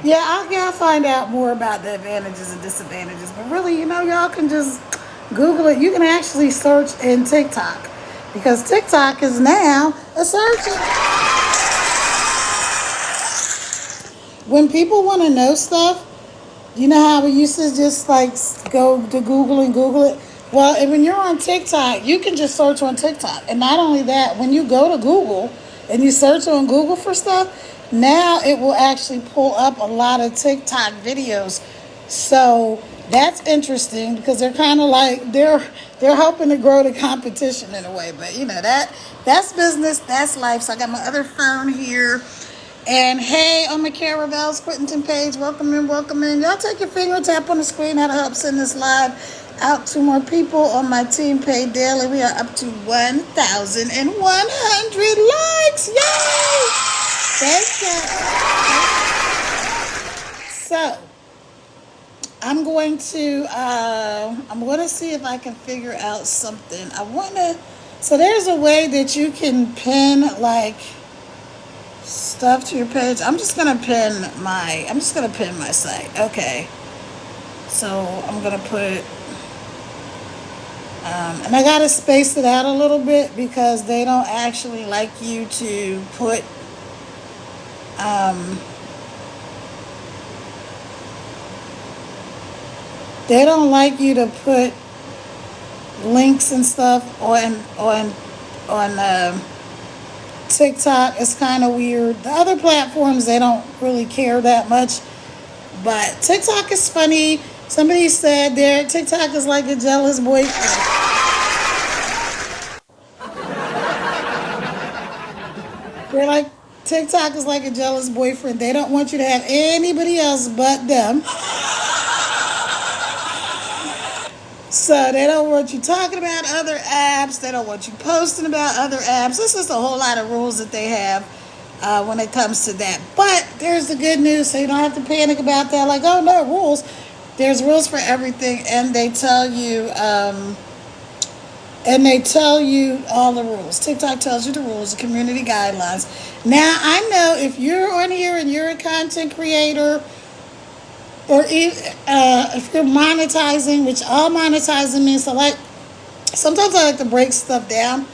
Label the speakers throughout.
Speaker 1: Yeah, I'll find out more about the advantages and disadvantages. But really, y'all can just Google it. You can actually search in TikTok because TikTok is now a search. When people want to know stuff, you know how we used to just like go to Google and Google it? Well, and when you're on TikTok, you can just search on TikTok. And not only that, when you go to Google and you search on Google for stuff, now it will actually pull up a lot of TikTok videos. So that's interesting because they're kind of like they're helping to grow the competition in a way. But that's business, that's life. So I got my other phone here. And hey, on McCare Ravel's Quentin page, welcome in, welcome in. Y'all take your finger, tap on the screen. That'll help send this live out to more people on my team page daily. We are up to 1,100 likes. Yay! Thank you. So, I'm going to see if I can figure out something. So there's a way that you can pin like stuff to your page. I'm just gonna pin my site. Okay. So I'm gonna put and I gotta space it out a little bit because they don't actually like you to put um, they don't like you to put links and stuff on TikTok. Is kind of weird. The other platforms they don't really care that much, but TikTok is funny. Somebody said there TikTok is like a jealous boyfriend. They're like TikTok is like a jealous boyfriend. They don't want you to have anybody else but them. So they don't want you talking about other apps. They don't want you posting about other apps. This is a whole lot of rules that they have when it comes to that. But there's the good news, so you don't have to panic about that. Like, oh no, rules. There's rules for everything, and they tell you all the rules. TikTok tells you the rules, the community guidelines. Now I know if you're on here and you're a content creator or if you're monetizing, which all monetizing means, so like sometimes I like to break stuff down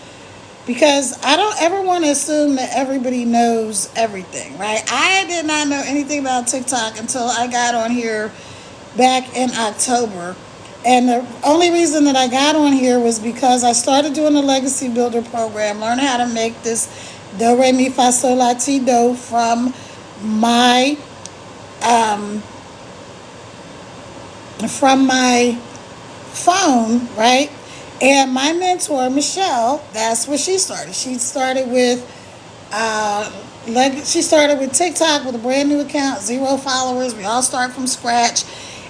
Speaker 1: because I don't ever want to assume that everybody knows everything, right? I did not know anything about TikTok until I got on here back in October. And the only reason that I got on here was because I started doing the Legacy Builder program, learn how to make this do, re, mi, fa, sol, la, ti, do from my um, phone, right? And my mentor, Michelle, that's what she started. She started with TikTok with a brand new account, 0 followers. We all start from scratch.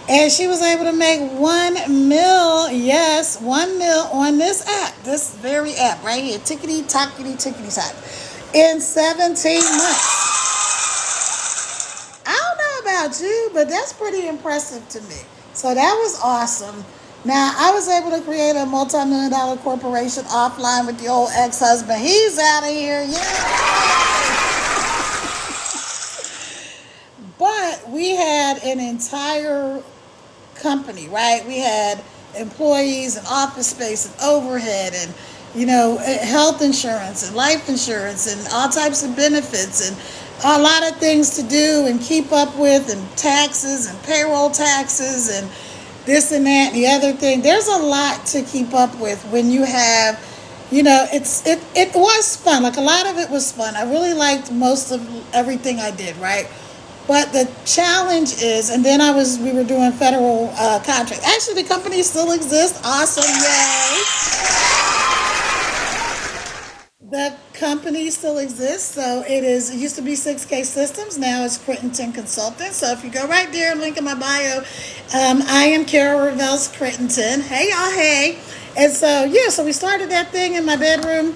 Speaker 1: And she was able to make 1 mil, yes, 1 mil on this app, this very app right here, tickety tockety tickety tock, in 17 months. I don't know about you, but that's pretty impressive to me. So that was awesome. Now, I was able to create a multi-million-dollar corporation offline with the old ex-husband. He's out of here. Yeah. But we had an entire company, right? We had employees and office space and overhead and, health insurance and life insurance and all types of benefits and a lot of things to do and keep up with and taxes and payroll taxes and this and that and the other thing. There's a lot to keep up with when you have, it was fun. Like a lot of it was fun. I really liked most of everything I did, right? But the challenge is, and then we were doing federal contracts. Actually, the company still exists. Awesome, yay! The company still exists, so it used to be 6K Systems, now it's Crittenton Consulting. So if you go right there, link in my bio, I am Carol Revels Crittenton. Hey y'all, hey. And so, so we started that thing in my bedroom,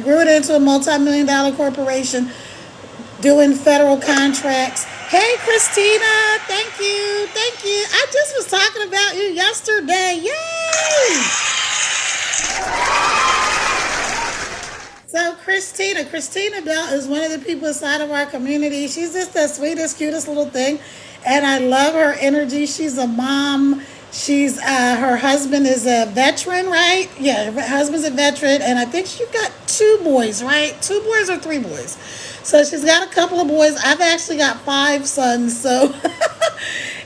Speaker 1: grew it into a multi-million-dollar corporation, doing federal contracts. Hey Christina, thank you. I just was talking about you yesterday, yay! So Christina Bell is one of the people inside of our community. She's just the sweetest, cutest little thing, and I love her energy. She's a mom. She's her husband is a veteran, right? Yeah, her husband's a veteran, and I think she's got two boys, right? Two boys or three boys. So she's got a couple of boys. I've actually got five sons, so.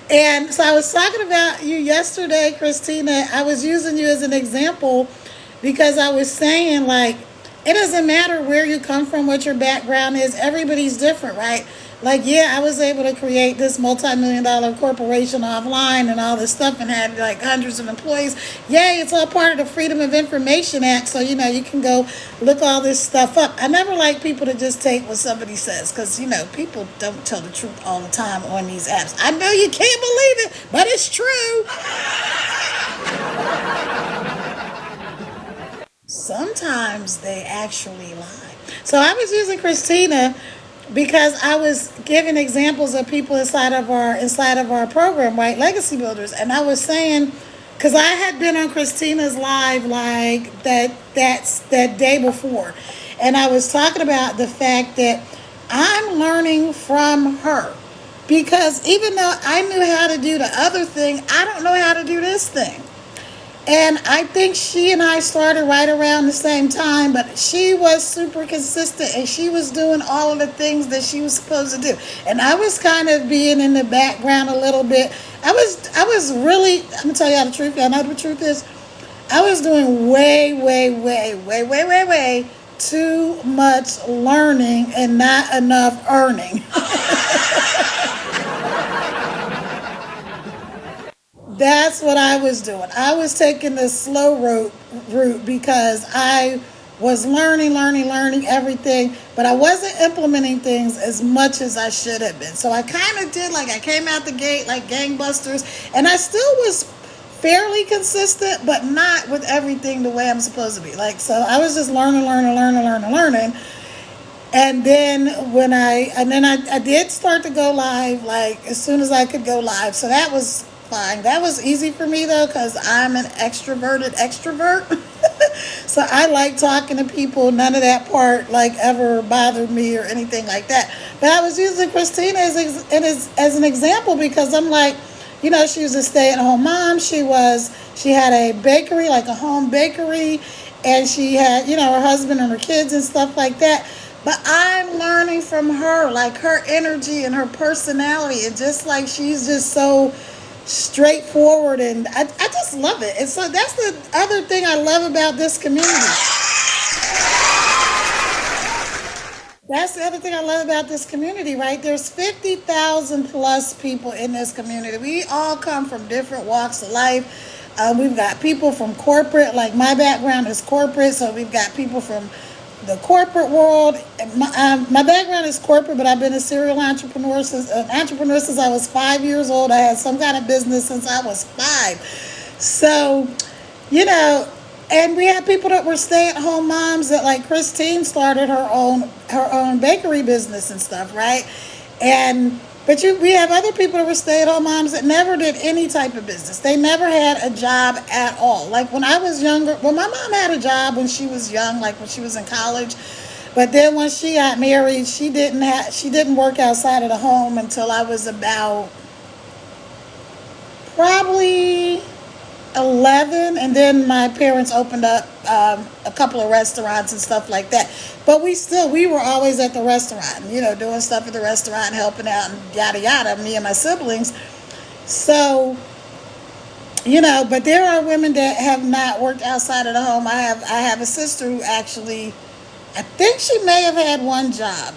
Speaker 1: And so I was talking about you yesterday, Christina. I was using you as an example because I was saying, like, it doesn't matter where you come from, what your background is, everybody's different, right? Like, yeah, I was able to create this multi-million dollar corporation offline and all this stuff and had like hundreds of employees. Yay, it's all part of the Freedom of Information Act. So, you can go look all this stuff up. I never like people to just take what somebody says because, people don't tell the truth all the time on these apps. I know you can't believe it, but it's true. Sometimes they actually lie. So I was using Christina because I was giving examples of people inside of our program, right? Legacy builders, and I was saying because I had been on Christina's live like that day before, and I was talking about the fact that I'm learning from her because even though I knew how to do the other thing, I don't know how to do this thing. And I think she and I started right around the same time, but she was super consistent and she was doing all of the things that she was supposed to do. And I was kind of being in the background a little bit. I was really, I'm gonna tell y'all the truth. Y'all know what the truth is. I was doing way, way, way, way, way, way, way too much learning and not enough earning. That's what I was doing. I was taking the slow route because I was learning everything, but I wasn't implementing things as much as I should have been. So I kind of did, like I came out the gate like gangbusters, and I still was fairly consistent, but not with everything the way I'm supposed to be. Like, so I was just learning. And then I did start to go live like as soon as I could go live. So that was fine. That was easy for me though because I'm an extroverted extrovert. So I like talking to people. None of that part like ever bothered me or anything like that. But I was using Christina as an example because I'm like, she was a stay-at-home mom. She had a bakery, like a home bakery, and she had, her husband and her kids and stuff like that. But I'm learning from her, like her energy and her personality, and just like she's just so straightforward, and I just love it. And so that's the other thing I love about this community. That's the other thing I love about this community, right? There's 50,000 plus people in this community. We all come from different walks of life. We've got people from corporate, like my background is corporate, so we've got people from the corporate world. My background is corporate, but I've been a serial entrepreneur since I was 5 years old. I had some kind of business since I was 5. So, and we had people that were stay-at-home moms that, like Christine, started her own bakery business and stuff, right? But we have other people that were stay-at-home moms that never did any type of business. They never had a job at all. Like when I was younger, my mom had a job when she was young, like when she was in college. But then when she got married, she didn't work outside of the home until I was about probably 11, and then my parents opened up a couple of restaurants and stuff like that. But we were always at the restaurant, doing stuff at the restaurant, helping out and yada yada, me and my siblings. So, but there are women that have not worked outside of the home. I have a sister who actually, I think she may have had one job,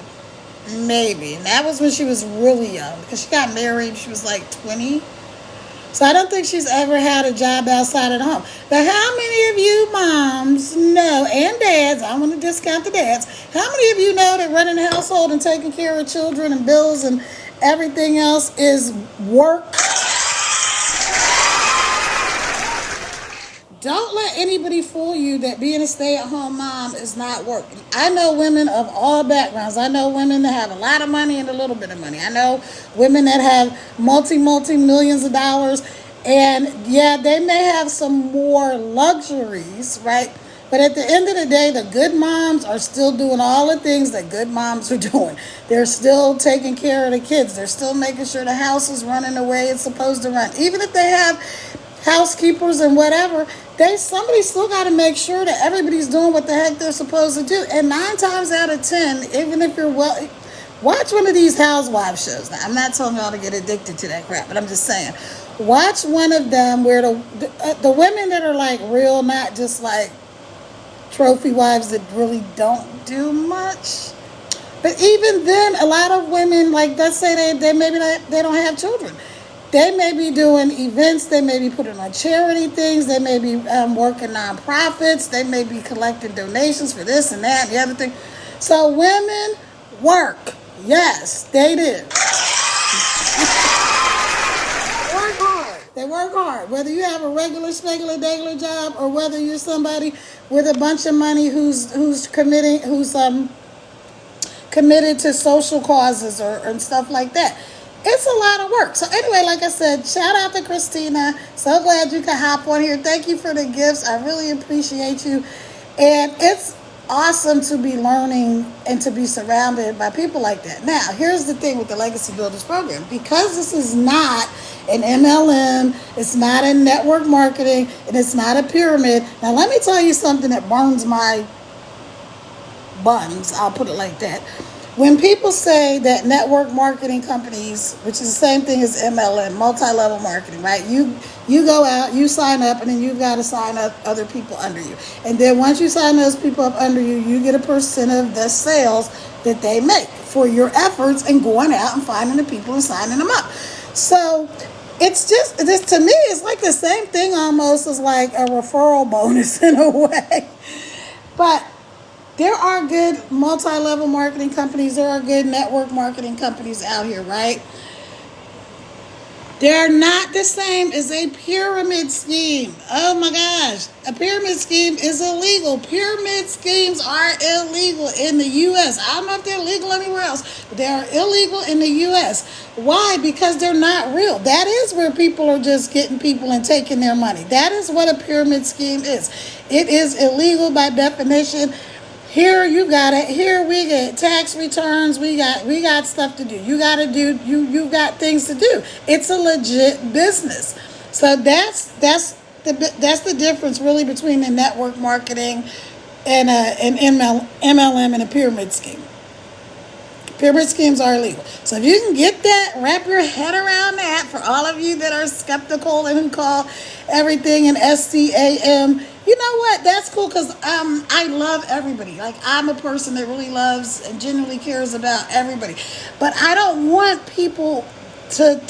Speaker 1: maybe, and that was when she was really young because she got married. She was like 20. So I don't think she's ever had a job outside of the home. But how many of you moms know, and dads, I want to discount the dads, how many of you know that running a household and taking care of children and bills and everything else is work? Don't let anybody fool you that being a stay-at-home mom is not work. I know women of all backgrounds. I know women that have a lot of money and a little bit of money. I know women that have multi millions of dollars. And yeah, they may have some more luxuries, right? But at the end of the day, the good moms are still doing all the things that good moms are doing. They're still taking care of the kids. They're still making sure the house is running the way it's supposed to run. Even if they have housekeepers and whatever, somebody still got to make sure that everybody's doing what the heck they're supposed to do. And 9 times out of 10, even if you're watch one of these housewife shows. Now, I'm not telling y'all to get addicted to that crap, but I'm just saying, watch one of them where the women that are like real, not just like trophy wives that really don't do much. But even then, a lot of women, like let's say they maybe they don't have children. They may be doing events. They may be putting on charity things. They may be working nonprofits. They may be collecting donations for this and that and the other thing. So women work. Yes, they do. Work hard. They work hard. Whether you have a regular daily job or whether you're somebody with a bunch of money who's committed to social causes and stuff like that. It's a lot of work. So anyway, like I said, shout out to Christina. So glad you could hop on here. Thank you for the gifts. I really appreciate you. And it's awesome to be learning and to be surrounded by people like that. Now, here's the thing with the Legacy Builders program. Because this is not an MLM, it's not a network marketing, and it's not a pyramid. Now, let me tell you something that burns my buns. I'll put it like that. When people say that network marketing companies, which is the same thing as MLM, multi-level marketing, right? You go out, you sign up, and then you've got to sign up other people under you. And then once you sign those people up under you, you get a percent of the sales that they make for your efforts and going out and finding the people and signing them up. So it's just, this to me, it's like the same thing almost as like a referral bonus in a way. But there are good multi-level marketing companies. There are good network marketing companies out here, right? They're not the same as a pyramid scheme. Oh my gosh. A pyramid scheme is illegal. Pyramid schemes are illegal in the U.S. I don't know if they're legal anywhere else, but they are illegal in the U.S. Why? Because they're not real. That is where people are just getting people and taking their money. That is what a pyramid scheme is. It is illegal by definition. Here you got it. Here we get tax returns. We got stuff to do. You got to do. You got things to do. It's a legit business. So that's the difference really between the network marketing and an MLM and a pyramid scheme. Pyramid schemes are illegal. So if you can get that, wrap your head around that, for all of you that are skeptical and who call everything an SCAM, you know what? That's cool because I love everybody. Like, I'm a person that really loves and genuinely cares about everybody. But I don't want people to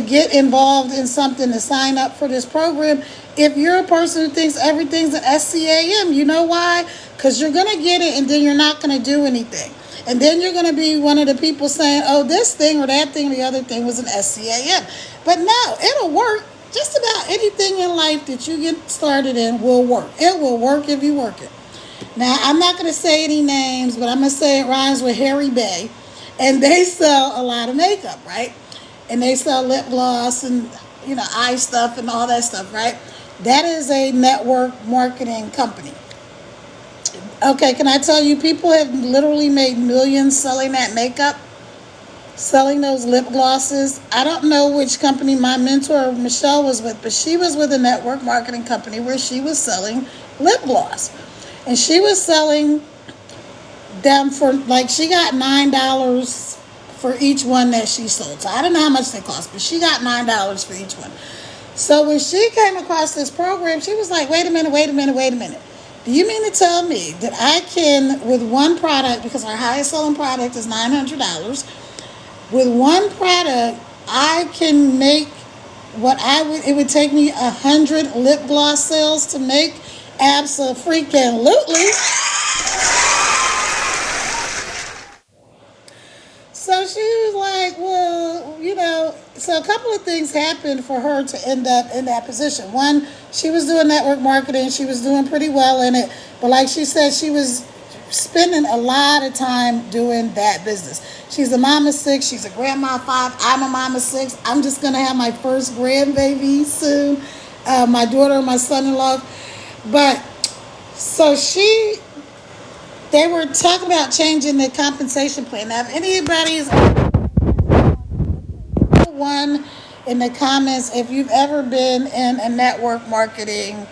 Speaker 1: get involved in something, to sign up for this program. If you're a person who thinks everything's an SCAM, you know why? Because you're going to get it and then you're not going to do anything. And then you're going to be one of the people saying, oh, this thing or that thing or the other thing was an SCAM. But no, it'll work. Just about anything in life that you get started in will work. It will work if you work it. Now, I'm not going to say any names, but I'm going to say it rhymes with Harry Bay. And they sell a lot of makeup, right? And they sell lip gloss and, eye stuff and all that stuff, right? That is a network marketing company. Okay, can I tell you, people have literally made millions selling that makeup, selling those lip glosses. I don't know which company my mentor, Michelle, was with, but she was with a network marketing company where she was selling lip gloss. And she was selling them for, like, she got $9 for each one that she sold. So I don't know how much they cost, but she got $9 for each one. So when she came across this program, she was like, wait a minute. Do you mean to tell me that I can, with one product, because our highest selling product is $900, with one product, I can make it would take me 100 lip gloss sales to make? Abso-freaking-lutely. So she was like, well, so a couple of things happened for her to end up in that position. One, she was doing network marketing. She was doing pretty well in it. But like she said, she was spending a lot of time doing that business. She's a mama 6. She's a grandma 5. I'm a mama 6. I'm just going to have my first grandbaby soon. My daughter and my son-in-law. But so they were talking about changing the compensation plan. Now, if anybody's one in the comments if you've ever been in a network marketing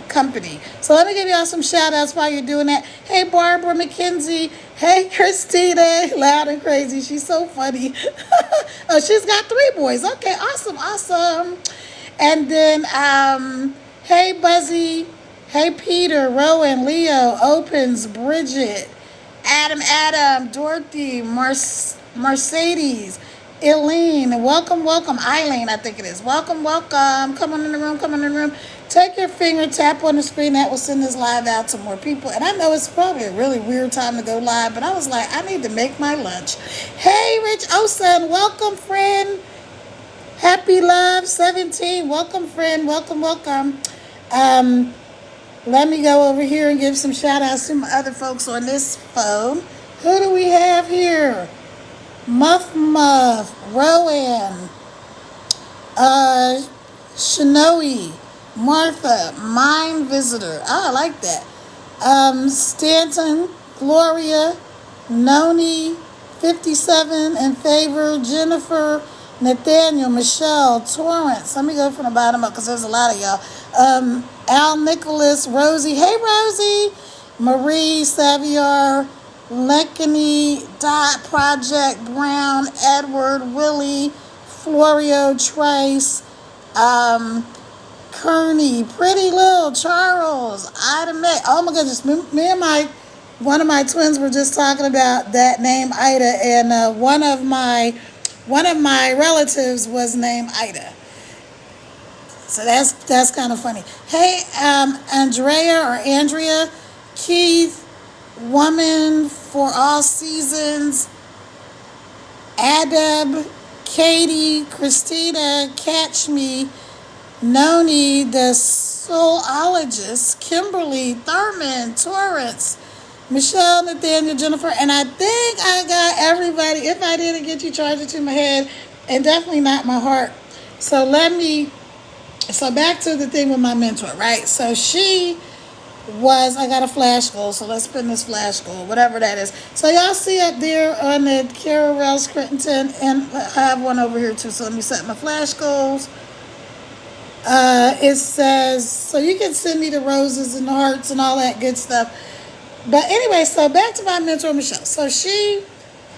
Speaker 1: company. So let me give y'all some shout outs while you're doing that. Hey, Barbara McKenzie. Hey, Christina. Loud and crazy. She's so funny. Oh, she's got 3 boys. Okay, awesome, awesome. And then, hey, Buzzy. Hey, Peter, Rowan, Leo, Opens, Bridget, Adam, Dorothy, Mercedes, Eileen, welcome, Eileen, I think it is. Welcome. Come on in the room. Take your finger, tap on the screen. That will send this live out to more people. And I know it's probably a really weird time to go live, but I was like, I need to make my lunch. Hey, Rich Osen, welcome, friend. Happy Love 17, welcome, friend. Welcome. Let me go over here and give some shout outs to my other folks on this phone. Who do we have here? Muff, Rowan, Shinoe, Martha, Mind Visitor. Oh, I like that. Stanton, Gloria, Noni, 57 in favor, Jennifer, Nathaniel, Michelle, Torrance. Let me go from the bottom up because there's a lot of y'all. Al Nicholas, Rosie. Hey, Rosie. Marie, Saviar, Lenkany, Dot, Project, Brown, Edward, Willie, Florio, Trace, Kearney, Pretty Little, Charles, Ida May. Oh my goodness, me and one of my twins were just talking about that name Ida, and one of my relatives was named Ida. So that's kind of funny. Hey, Andrea, Keith, Woman for All Seasons, Adab, Katie, Christina, Catch Me, Noni, the Soulologist, Kimberly, Thurman, Torrance, Michelle, Nathaniel, Jennifer, and I think I got everybody. If I didn't get you, charge it to my head, and definitely not my heart. So back to the thing with my mentor, right? So I got a flash goal, so let's pin this flash goal, whatever that is. So y'all see up there on the Carol Wells Crittenton, and I have one over here too, so let me set my flash goals. It says, so you can send me the roses and the hearts and all that good stuff. But anyway, so back to my mentor, Michelle. So she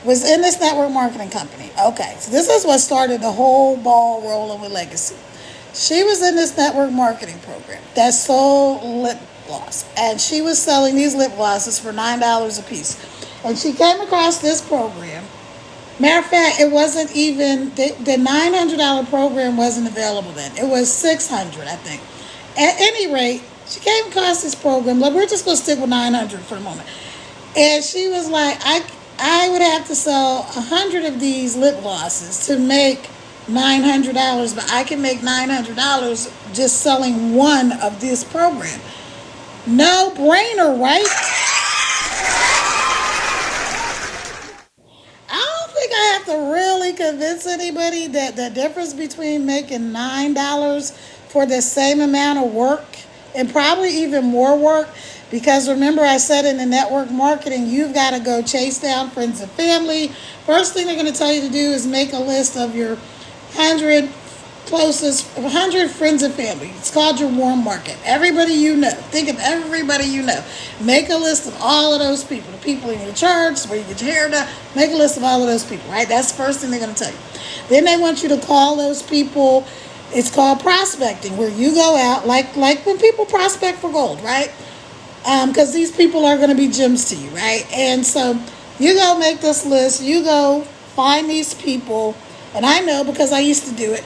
Speaker 1: was in this network marketing company. Okay, so this is what started the whole ball rolling with Legacy. She was in this network marketing program that sold lip gloss. And she was selling these lip glosses for $9 a piece. And she came across this program. Matter of fact, it wasn't even, the $900 program wasn't available then. It was $600, I think. At any rate, she came across this program. Look, we're just going to stick with $900 for the moment. And she was like, I would have to sell 100 of these lip glosses to make $900, but I can make $900 just selling one of this program. No brainer, right? I don't think I have to really convince anybody that the difference between making $9 for the same amount of work and probably even more work, because remember I said in the network marketing, you've got to go chase down friends and family. First thing they're going to tell you to do is make a list of your 100 friends and family. It's called your warm market. Everybody you know. Think of everybody you know. Make a list of all of those people. The people in your church, where you get your hair done. Make a list of all of those people, right? That's the first thing they're going to tell you. Then they want you to call those people. It's called prospecting, where you go out, like when people prospect for gold, right? Because these people are going to be gems to you, right? And so you go make this list. You go find these people. And I know because I used to do it.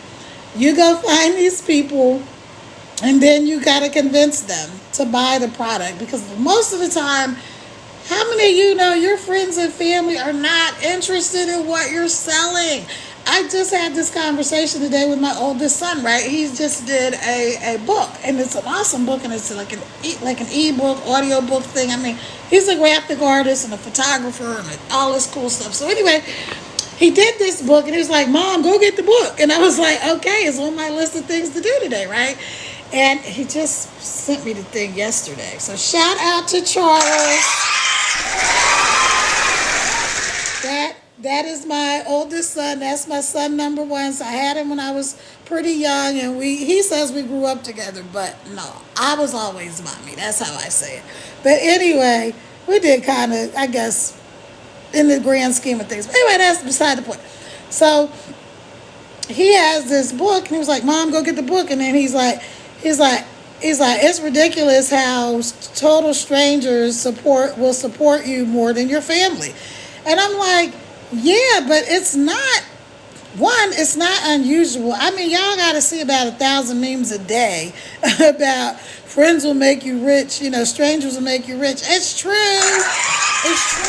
Speaker 1: You go find these people, and then you got to convince them to buy the product. Because most of the time, how many of you know your friends and family are not interested in what you're selling? I just had this conversation today with my oldest son, right? He just did a book, and it's an awesome book, and it's like an e-book, audio book thing. I mean, he's a graphic artist and a photographer and all this cool stuff. So anyway, he did this book, and he was like, Mom, go get the book. And I was like, okay, it's on my list of things to do today, right? And he just sent me the thing yesterday. So shout out to Charles. That is my oldest son. That's my son number one. So I had him when I was pretty young, and he says we grew up together, but no, I was always mommy. That's how I say it. But anyway, we did kind of, I guess, in the grand scheme of things. But anyway, that's beside the point. So he has this book, and he was like, "Mom, go get the book." And then he's like, it's ridiculous how total strangers will support you more than your family. And I'm like, yeah, but it's not. One, it's not unusual. I mean, y'all got to see about 1,000 memes a day about friends will make you rich. Strangers will make you rich. It's true. It's true.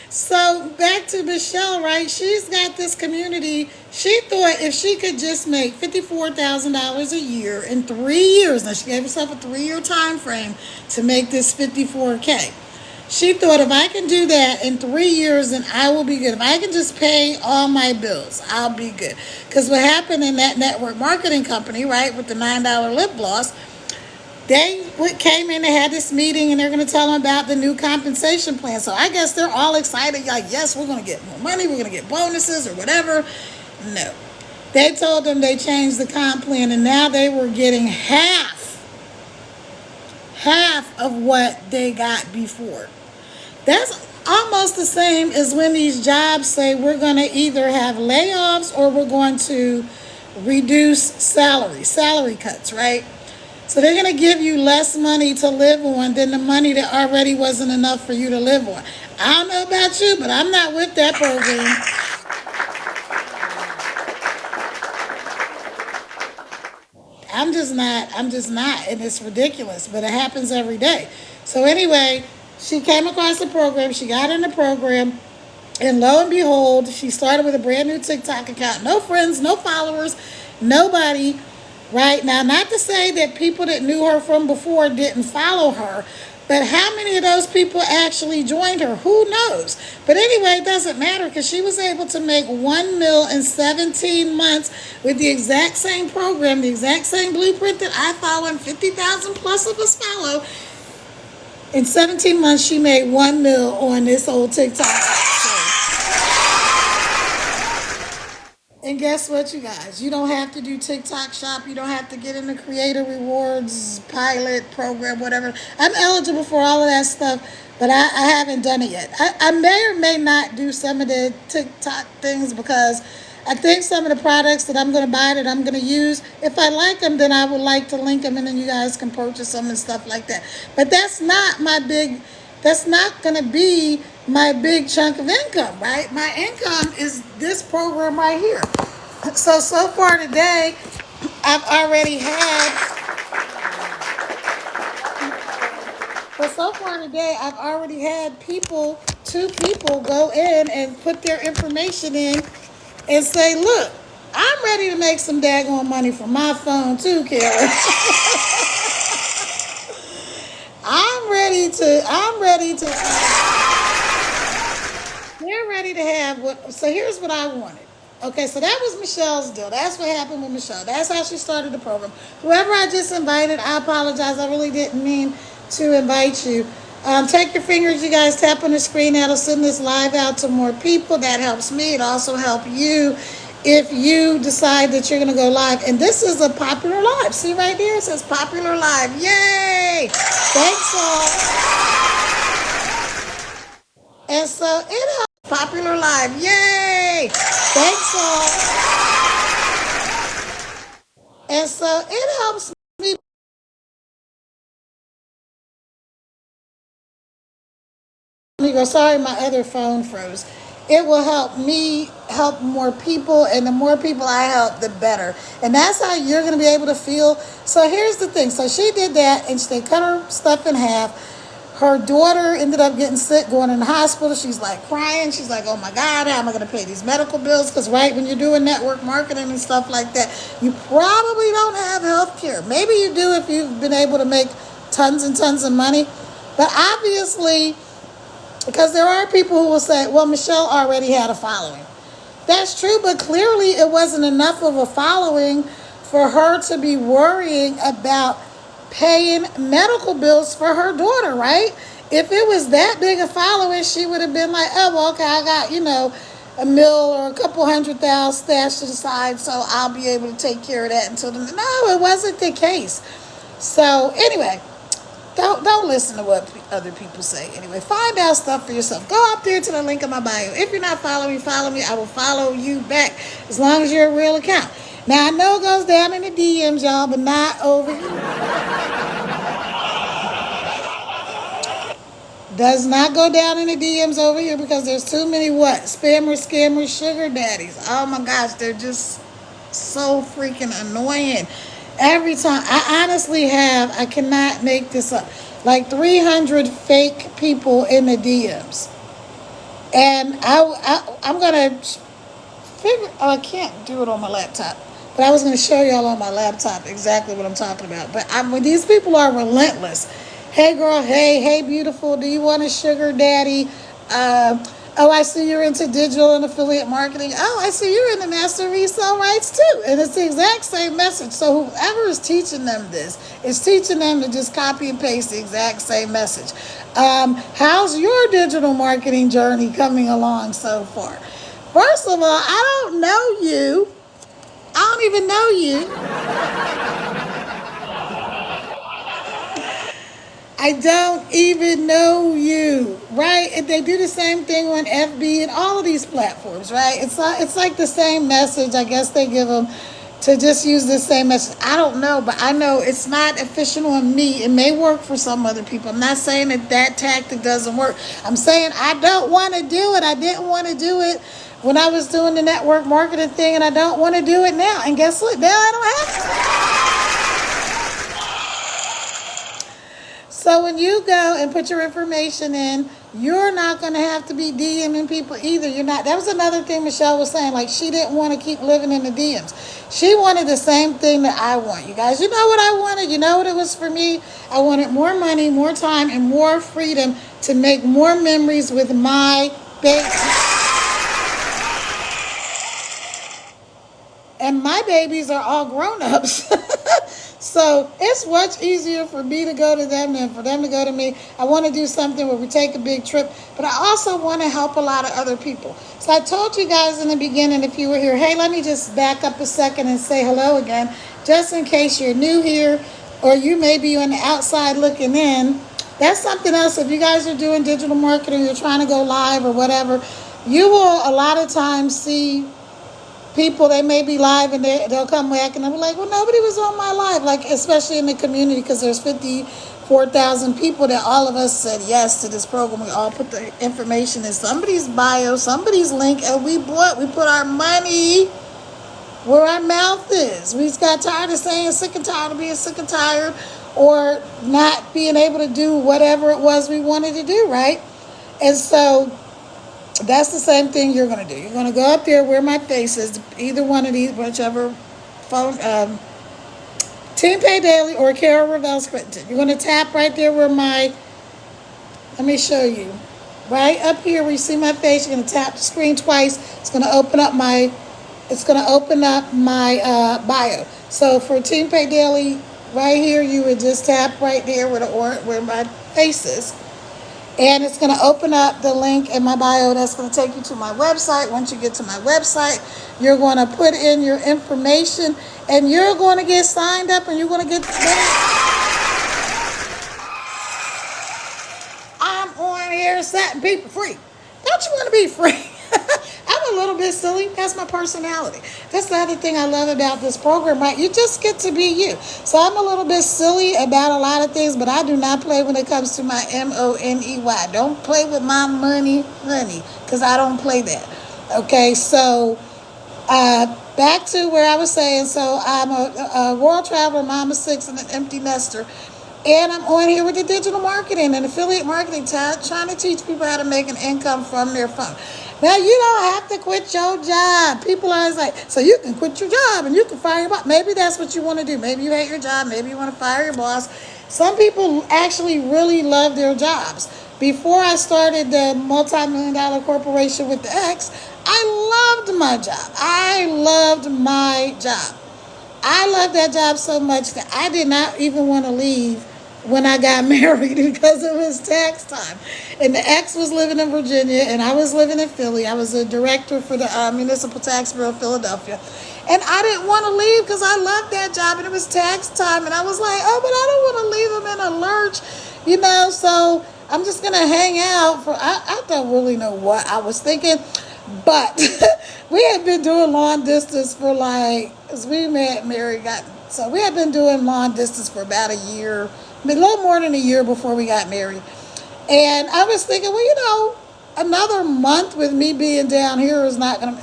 Speaker 1: So back to Michelle, right? She's got this community. She thought if she could just make $54,000 a year in 3 years, now she gave herself a 3-year time frame to make this 54K. She thought if I can do that in 3 years, then I will be good. If I can just pay all my bills, I'll be good. Because what happened in that network marketing company, right, with the $9 lip gloss, they came in, they had this meeting, and they're going to tell them about the new compensation plan. So I guess they're all excited, like, yes, we're going to get more money, we're going to get bonuses or whatever. No. They told them they changed the comp plan, and now they were getting half of what they got before. That's almost the same as when these jobs say we're going to either have layoffs or we're going to reduce salary cuts, right? So they're going to give you less money to live on than the money that already wasn't enough for you to live on. I don't know about you, but I'm not with that program. I'm just not. And it's ridiculous, but it happens every day. So anyway, she came across the program. She got in the program. And lo and behold, she started with a brand new TikTok account. No friends, no followers, nobody. Right now, not to say that people that knew her from before didn't follow her, but how many of those people actually joined her? Who knows? But anyway, it doesn't matter because she was able to make $1 million in 17 months with the exact same program, the exact same blueprint that I follow and 50,000 plus of us follow. In 17 months, she made $1 million on this old TikTok. And guess what, you guys? You don't have to do TikTok shop. You don't have to get in the creator rewards pilot program, whatever. I'm eligible for all of that stuff, but I haven't done it yet. I may or may not do some of the TikTok things because I think some of the products that I'm going to buy that I'm going to use, if I like them, then I would like to link them and then you guys can purchase them and stuff like that. But that's not going to be my big chunk of income, right? My income is this program right here. So far today, I've already had two people go in and put their information in and say, look, I'm ready to make some daggone money from my phone too, Karen. I'm ready to they're ready to have what. So here's what I wanted. Okay, so that was Michelle's deal. That's what happened with Michelle. That's how she started the program. Whoever I just invited, I apologize. I really didn't mean to invite you. Take your fingers, you guys, tap on the screen. That'll send this live out to more people. That helps me. It also helps you if you decide that you're going to go live. And this is a popular live. See right there? It says popular live. Yay! Thanks all. And so it helps. Popular live. Yay! Thanks all. And so it helps me. Let me go. Sorry, my other phone froze. It will help me help more people, and the more people I help, the better. And that's how you're going to be able to feel. So here's the thing. So she did that, and they cut her stuff in half. Her daughter ended up getting sick, going in the hospital. She's like crying. She's like, oh my God, how am I going to pay these medical bills? Because right when you're doing network marketing and stuff like that, you probably don't have health care. Maybe you do if you've been able to make tons and tons of money. But obviously, because there are people who will say, well, Michelle already had a following. That's true, but clearly it wasn't enough of a following for her to be worrying about paying medical bills for her daughter, right? If it was that big a following, she would have been like, oh, well, okay, I got, a mill or a couple 100,000 stashed to the side, so I'll be able to take care of that until the. No, it wasn't the case. So, anyway, don't listen to what other people say. Anyway, find out stuff for yourself. Go up there to the link in my bio. If you're not following me, follow me. I will follow you back as long as you're a real account. Now, I know it goes down in the DMs, y'all, but not over here. Does not go down in the DMs over here because there's too many what? Spammers, scammers, sugar daddies. Oh my gosh, they're just so freaking annoying. Every time, I cannot make this up, like 300 fake people in the DMs. And I'm going to figure, I can't do it on my laptop. But I was going to show y'all on my laptop exactly what I'm talking about. But when these people are relentless. Hey girl, hey beautiful, do you want a sugar daddy? Oh, I see you're into digital and affiliate marketing. Oh, I see you're into master resale rights too. And it's the exact same message. So whoever is teaching them this is teaching them to just copy and paste the exact same message. How's your digital marketing journey coming along so far? First of all, I don't know you. I don't even know you. I don't even know you, right? And they do the same thing on FB and all of these platforms, right? It's like the same message. I guess they give them to just use the same message. I don't know, but I know it's not efficient on me. It may work for some other people. I'm not saying that tactic doesn't work. I'm saying I don't want to do it. I didn't want to do it when I was doing the network marketing thing, and I don't want to do it now. And guess what? Now I don't have to. So when you go and put your information in, you're not going to have to be DMing people either. You're not. That was another thing Michelle was saying. Like, she didn't want to keep living in the DMs. She wanted the same thing that I want. You guys, you know what I wanted? You know what it was for me? I wanted more money, more time, and more freedom to make more memories with my baby. And my babies are all grown-ups. So it's much easier for me to go to them than for them to go to me. I want to do something where we take a big trip, but I also want to help a lot of other people. So I told you guys in the beginning, if you were here, hey, let me just back up a second and say hello again, just in case you're new here or you may be on the outside looking in. That's something else. If you guys are doing digital marketing, you're trying to go live or whatever, you will a lot of times see people, they may be live and they'll come back and they'll be like, well, nobody was on my live, like, especially in the community, because there's 54,000 people that all of us said yes to this program. We all put the information in somebody's bio, somebody's link, and we put our money where our mouth is. We just got tired of saying sick and tired of being sick and tired or not being able to do whatever it was we wanted to do, right? And so that's the same thing you're going to do. You're going to go up there where my face is, either one of these, whichever phone, Team Pay Daily or Carol Ravel Scritton. You're going to tap right there where let me show you. Right up here where you see my face, you're going to tap the screen twice. It's going to open up my bio. So for Team Pay Daily, right here, you would just tap right there where my face is. And it's going to open up the link in my bio that's going to take you to my website. Once you get to my website, you're going to put in your information and you're going to get signed up and you're going to get I'm on here setting people free. Don't you want to be free? I'm a little bit silly. That's my personality. That's the other thing I love about this program, right? You just get to be you. So I'm a little bit silly about a lot of things, but I do not play when it comes to my money. Don't play with my money, honey, because I don't play that. Okay, so back to where I was saying. So I'm a world traveler, mama six, and an empty nester. And I'm on here with the digital marketing and affiliate marketing, trying to teach people how to make an income from their phone. Now, you don't have to quit your job. People are always like, so you can quit your job and you can fire your boss. Maybe that's what you want to do. Maybe you hate your job. Maybe you want to fire your boss. Some people actually really love their jobs. Before I started the multi-million-dollar corporation with the X, I loved my job. I loved my job. I loved that job so much that I did not even want to leave when I got married because it was tax time. And the ex was living in Virginia and I was living in Philly. I was a director for the Municipal Tax Bureau of Philadelphia. And I didn't want to leave because I loved that job and it was tax time. And I was like, oh, but I don't want to leave them in a lurch, so I'm just going to hang out for, I don't really know what I was thinking. But we had been doing long distance for as we met, Mary got, so we had been doing long distance for about a year, a little more than a year before we got married. And I was thinking, well, another month with me being down here is not going to,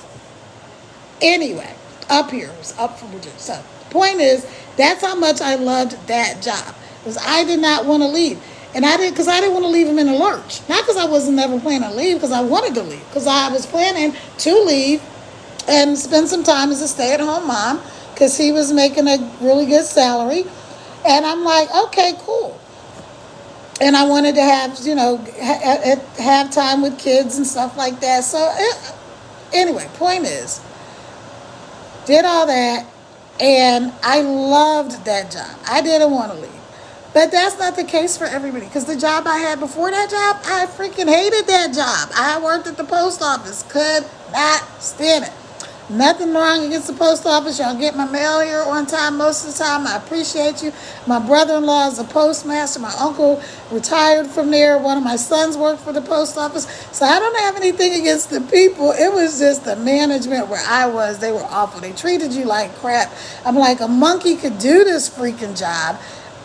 Speaker 1: anyway, up here, it was up from Virginia. So the point is, that's how much I loved that job, because I did not want to leave. And I didn't want to leave him in a lurch. Not because I wasn't never planning to leave, because I wanted to leave. Because I was planning to leave and spend some time as a stay-at-home mom, because he was making a really good salary. And I'm like, okay, cool. And I wanted to have, have time with kids and stuff like that. So anyway, point is, did all that, and I loved that job. I didn't want to leave. But that's not the case for everybody, because the job I had before that job, I freaking hated that job. I worked at the post office, could not stand it. Nothing wrong against the post office. Y'all get my mail here on time most of the time. I appreciate you. My brother-in-law is a postmaster. My uncle retired from there. One of my sons worked for the post office. So I don't have anything against the people. It was just the management where I was. They were awful. They treated you like crap. I'm like, a monkey could do this freaking job.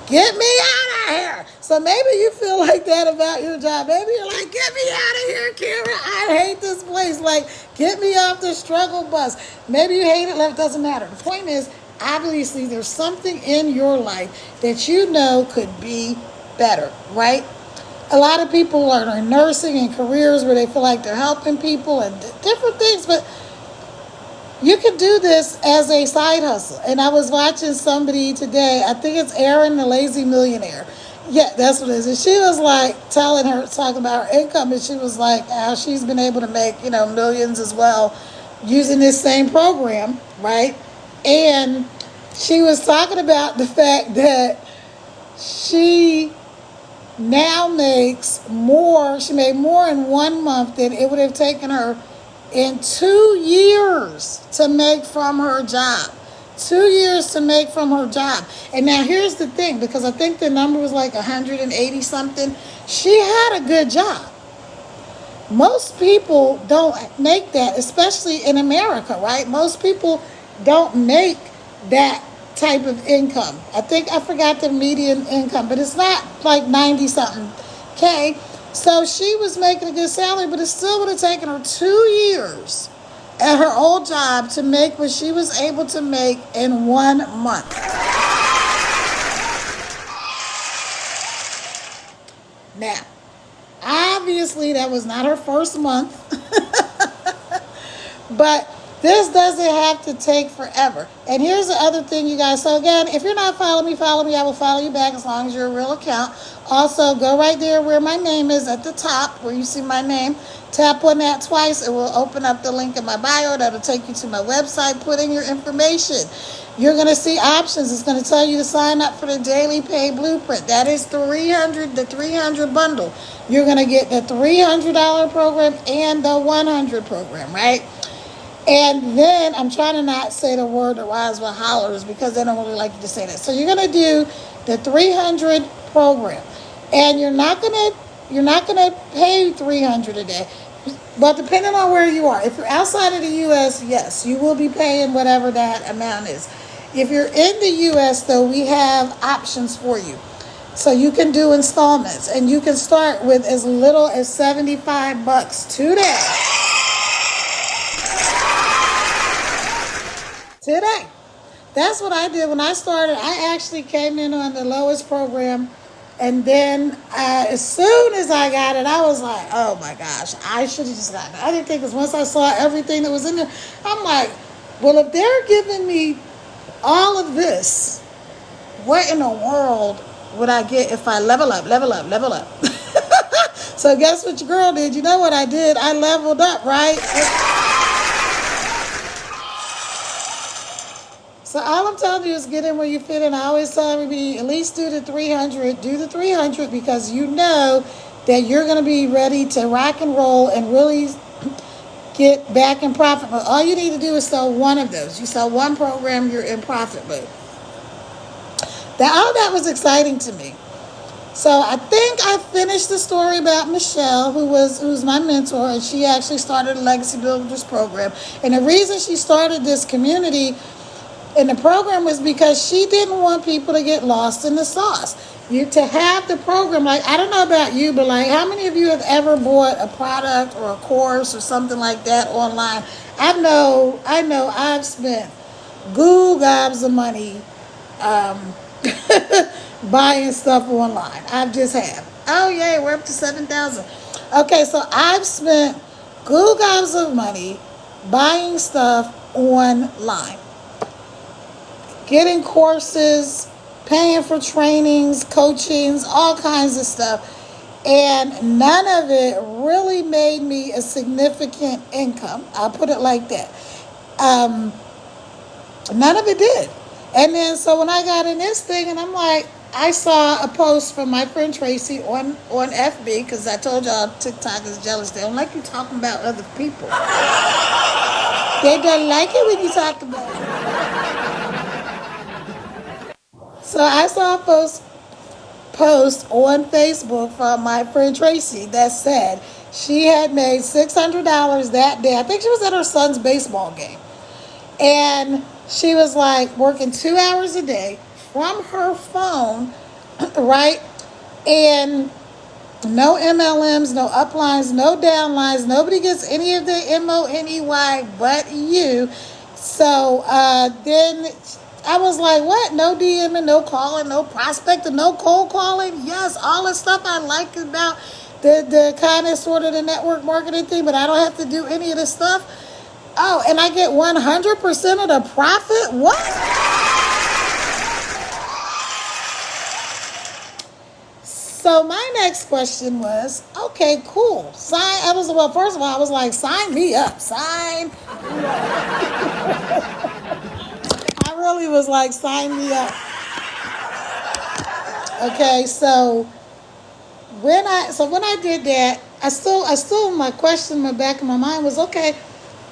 Speaker 1: Get me out of here. So maybe you feel like that about your job. Maybe you're like, get me out of here, Kara. I hate this place. Like, get me off the struggle bus. Maybe you hate it. It doesn't matter. The point is, obviously, there's something in your life that could be better, right? A lot of people are in nursing and careers where they feel like they're helping people and different things, but you can do this as a side hustle. And I was watching somebody today, I think it's Erin, the Lazy Millionaire. Yeah, that's what it is. And she was like talking about her income, and she was like how she's been able to make, millions as well using this same program, right? And she was talking about the fact that she now makes more, she made more in 1 month than it would have taken her in 2 years to make from her job. 2 years to make from her job. And now here's the thing, because I think the number was like 180 something. She had a good job. Most people don't make that, especially in America, right? Most people don't make that type of income. I forgot the median income, but it's not like 90 something K. So she was making a good salary, but it still would have taken her 2 years at her old job to make what she was able to make in 1 month. Now, obviously that was not her first month, but this doesn't have to take forever. And here's the other thing, you guys. So again, if you're not following me, follow me. I will follow you back as long as you're a real account. Also, go right there where my name is at the top, where you see my name. Tap on that twice. It will open up the link in my bio. That'll take you to my website. Put in your information. You're going to see options. It's going to tell you to sign up for the Daily Pay Blueprint. That is the 300 bundle. You're going to get the $300 program and the 100 program, right? And then I'm trying to not say the word that rhymes with hollers, because they don't really like you to say that. So you're going to do the 300 program, and you're not going to pay $300 a day. But depending on where you are, if you're outside of the U.S., yes, you will be paying whatever that amount is. If you're in the U.S., though, we have options for you. So you can do installments, and you can start with as little as $75 today. That's what I did when I started. I actually came in on the lowest program, and then as soon as I got it, I was like, oh my gosh, I should have just gotten it. I didn't think, because once I saw everything that was in there, I'm like, well, if they're giving me all of this, what in the world would I get if I level up? So guess what your girl did? You know what I did? I leveled up, right? So all I'm telling you is get in where you fit in. I always tell everybody at least do the 300. Do the 300 because you know that you're going to be ready to rock and roll and really get back in profit. But all you need to do is sell one of those. You sell one program, you're in profit mode. All that was exciting to me. So I think I finished the story about Michelle, who's my mentor, and she actually started a Legacy Builders program. And the reason she started this community in the program was because she didn't want people to get lost in the sauce. To have the program, like, I don't know about you, but like, how many of you have ever bought a product or a course or something like that online? I know I've spent goo gobs of money buying stuff online. I just have. Oh yeah, we're up to 7,000. Okay, so I've spent goo gobs of money buying stuff online, getting courses, paying for trainings, coachings, all kinds of stuff. And none of it really made me a significant income. I'll put it like that. None of it did. And then so when I got in this thing, and I'm like, I saw a post from my friend Tracy on FB, because I told y'all TikTok is jealous. They don't like you talking about other people. They don't like it when you talk about it. So I saw a post on Facebook from my friend Tracy that said she had made $600 that day. I think she was at her son's baseball game. And she was like working 2 hours a day from her phone, right? And no MLMs, no uplines, no downlines. Nobody gets any of the MONEY but you. So then I was like, what? No DMing, no calling, no prospecting, no cold calling. Yes, all the stuff I like about the kind of sort of the network marketing thing, but I don't have to do any of this stuff. Oh, and I get 100% of the profit? What? So my next question was, okay, cool. First of all, I was like, sign me up. I really was like, sign me up. Okay, so when I did that, I still my question in the back of my mind was, okay,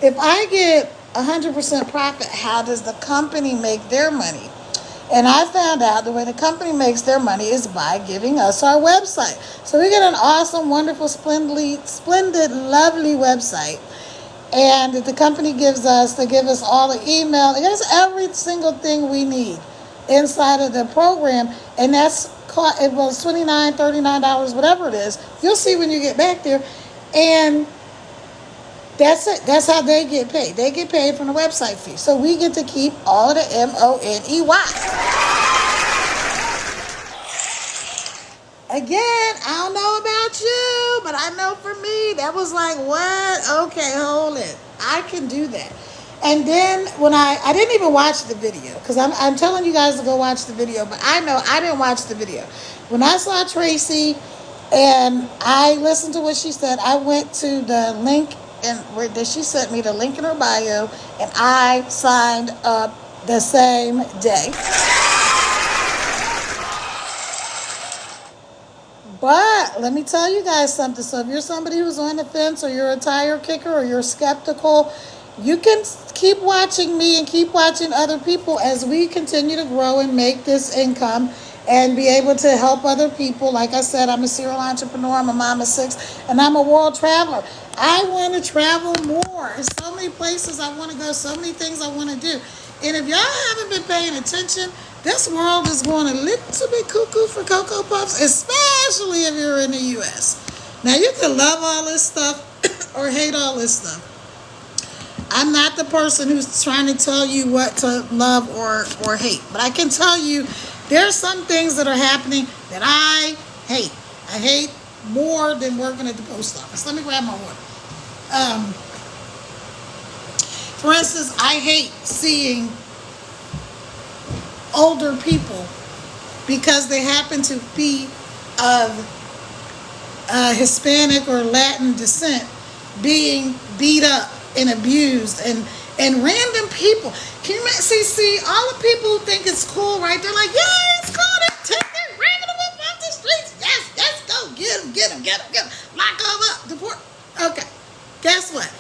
Speaker 1: if I get 100% profit, how does the company make their money? And I found out the way the company makes their money is by giving us our website. So we get an awesome, wonderful, splendid, lovely website. And the company gives us, they give us all the email, they give us every single thing we need inside of the program. And it was $29, $39, whatever it is. You'll see when you get back there. And that's it. That's how they get paid. They get paid from the website fee. So we get to keep all of the MONEY. Again, I don't know about you, but I know for me, that was like, what? Okay, hold it. I can do that. And then when I didn't even watch the video, because I'm telling you guys to go watch the video, but I know I didn't watch the video. When I saw Tracy and I listened to what she said, I went to the link and where she sent me the link in her bio, and I signed up the same day. But let me tell you guys something. So if you're somebody who's on the fence, or you're a tire kicker, or you're skeptical, you can keep watching me and keep watching other people as we continue to grow and make this income and be able to help other people. Like I said, I'm a serial entrepreneur, I'm a mom of 6, and I'm a world traveler. I want to travel more. There's so many places I want to go, so many things I want to do. And if y'all haven't been paying attention, this world is going a little bit cuckoo for Cocoa Puffs, especially if you're in the U.S. Now, you can love all this stuff or hate all this stuff. I'm not the person who's trying to tell you what to love or hate. But I can tell you there's some things that are happening that I hate. I hate more than working at the post office. Let me grab my water. For instance, I hate seeing older people, because they happen to be of Hispanic or Latin descent, being beat up and abused and And random people. Can you see all the people who think it's cool, right? They're like, yeah, it's cool. They're taking random up off the streets. Yes, go. Get them. Lock them up. Deport. Okay. Guess what?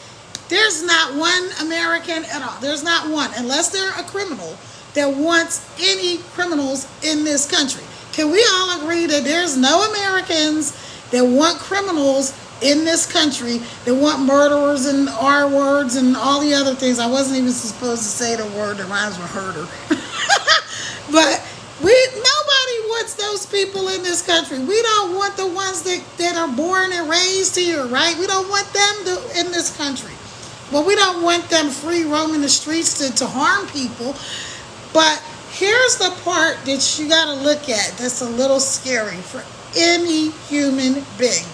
Speaker 1: There's not one American at all. There's not one, unless they're a criminal, that wants any criminals in this country. Can we all agree that there's no Americans that want criminals in this country, that want murderers and R words and all the other things? I wasn't even supposed to say the word that rhymes with herder. But nobody wants those people in this country. We don't want the ones that are born and raised here, right? We don't want them in this country. Well, we don't want them free roaming the streets to harm people. But here's the part that you got to look at that's a little scary for any human being.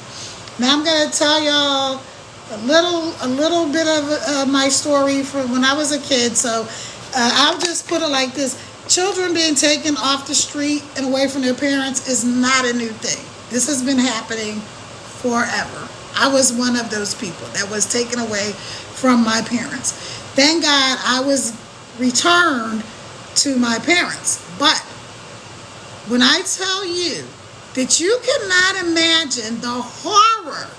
Speaker 1: Now I'm going to tell y'all a little bit of my story from when I was a kid. So I'll just put it like this. Children being taken off the street and away from their parents is not a new thing. This has been happening forever. I was one of those people that was taken away from my parents. Thank God I was returned to my parents. But when I tell you that you cannot imagine the horror,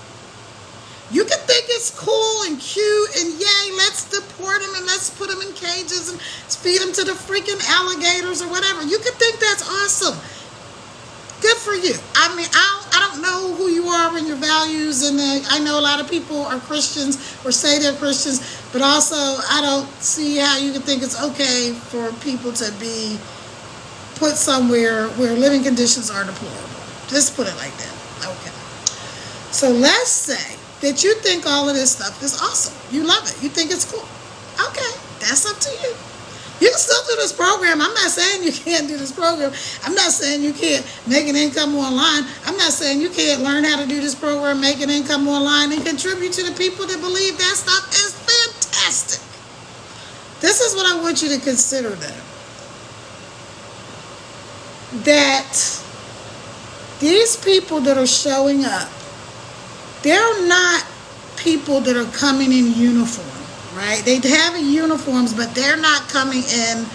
Speaker 1: you can think it's cool and cute and yay, let's deport them and let's put them in cages and feed them to the freaking alligators or whatever. You can think that's awesome. Good for you. I mean, I don't know who you are and your values, and I know a lot of people are Christians or say they're Christians, but also I don't see how you can think it's okay for people to be put somewhere where living conditions are deplorable. Just put it like that. Okay. So let's say that you think all of this stuff is awesome. You love it. You think it's cool. Okay. That's up to you. You can still do this program. I'm not saying you can't do this program. I'm not saying you can't make an income online. I'm not saying you can't learn how to do this program, make an income online, and contribute to the people that believe that stuff is fantastic. This is what I want you to consider, though. That these people that are showing up, they're not people that are coming in uniform. Right? They have uniforms, but they're not coming in,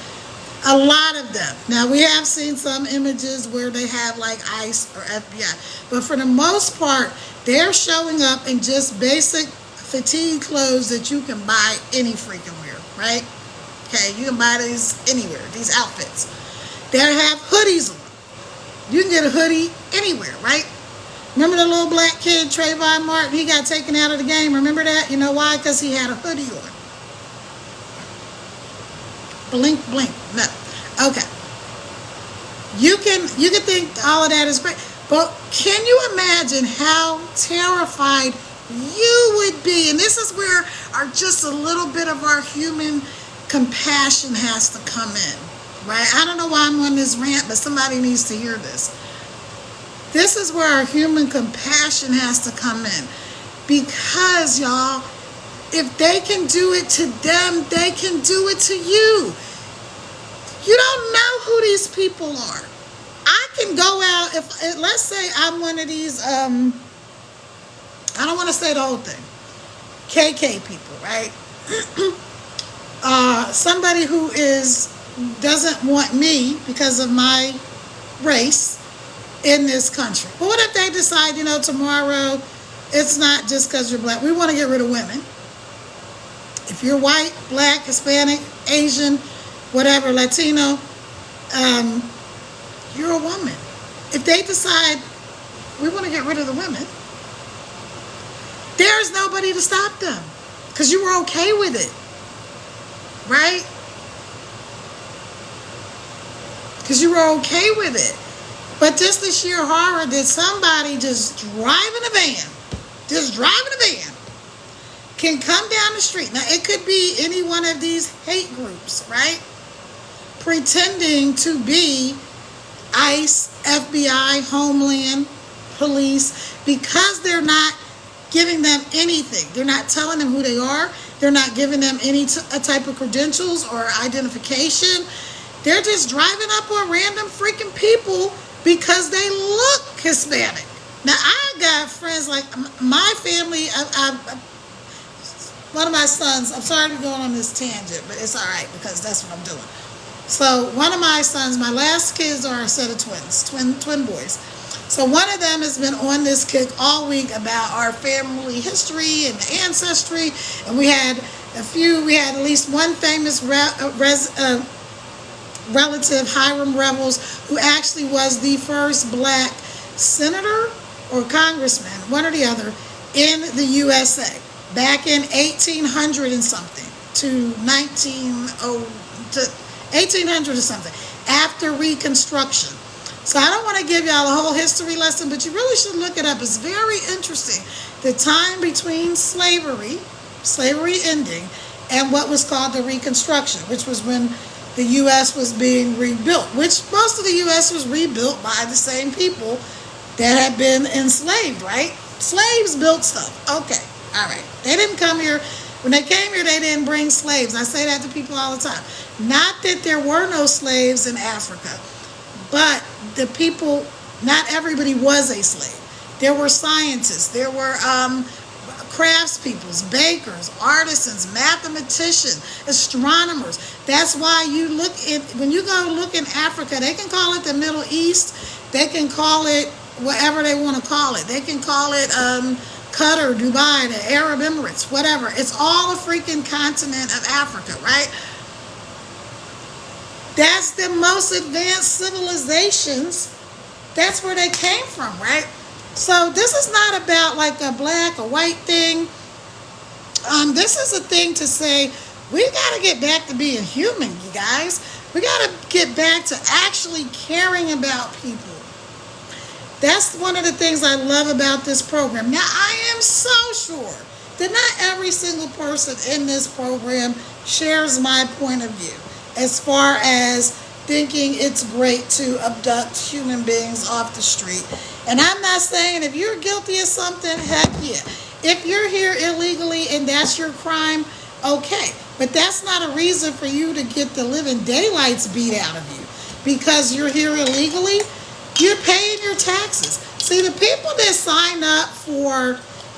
Speaker 1: a lot of them. Now, we have seen some images where they have like ICE or FBI, but for the most part, they're showing up in just basic fatigue clothes that you can buy any freaking where, right? Okay, you can buy these anywhere, these outfits. They have hoodies on. You can get a hoodie anywhere, right? Remember the little black kid, Trayvon Martin? He got taken out of the game. Remember that? You know why? Because he had a hoodie on. Blink, blink. No. Okay. You can think all of that is great, but can you imagine how terrified you would be? And this is where just a little bit of our human compassion has to come in, right? I don't know why I'm on this rant, but somebody needs to hear this. This is where our human compassion has to come in. Because, y'all, if they can do it to them, they can do it to you. You don't know who these people are. I can go out, if let's say I'm one of these, I don't want to say the whole thing, KK people, right? Somebody who doesn't want me because of my race in this country. But what if they decide, tomorrow it's not just because you're black. We want to get rid of women. If you're white, black, Hispanic, Asian, whatever, Latino, you're a woman. If they decide we want to get rid of the women, there's nobody to stop them because you were okay with it, right? Because you were okay with it. But just the sheer horror that somebody just driving a van can come down the street. Now, it could be any one of these hate groups, right? Pretending to be ICE, FBI, Homeland, police, because they're not giving them anything. They're not telling them who they are. They're not giving them any type of credentials or identification. They're just driving up on random freaking people because they look Hispanic. Now, I got friends like my family. one of my sons, I'm sorry to be going on this tangent, but it's all right because that's what I'm doing. So one of my sons, my last kids are a set of twins, twin boys. So one of them has been on this kick all week about our family history and ancestry, and we had at least one famous relative, Hiram Revels, who actually was the first black senator or congressman, one or the other, in the USA back in 1800 and something to 1800 or something, after Reconstruction. So I don't want to give y'all a whole history lesson, but you really should look it up. It's very interesting. The time between slavery ending, and what was called the Reconstruction, which was when the U.S. was being rebuilt, which most of the U.S. was rebuilt by the same people that had been enslaved, right? Slaves built stuff. Okay, all right. They didn't come here. When they came here, they didn't bring slaves. I say that to people all the time. Not that there were no slaves in Africa, but the people, not everybody was a slave. There were scientists. There were craftspeople, bakers, artisans, mathematicians, astronomers. That's why when you go look in Africa, they can call it the Middle East. They can call it whatever they want to call it. They can call it Qatar, Dubai, the Arab Emirates, whatever. It's all a freaking continent of Africa, right? That's the most advanced civilizations. That's where they came from, right? So this is not about like a black or white thing. This is a thing to say, we got to get back to being human, you guys. We got to get back to actually caring about people. That's one of the things I love about this program. Now, I am so sure that not every single person in this program shares my point of view as far as thinking it's great to abduct human beings off the street. And I'm not saying if you're guilty of something, heck yeah. If you're here illegally and that's your crime, okay. But that's not a reason for you to get the living daylights beat out of you. Because you're here illegally, you're paying your taxes. See, the people that sign up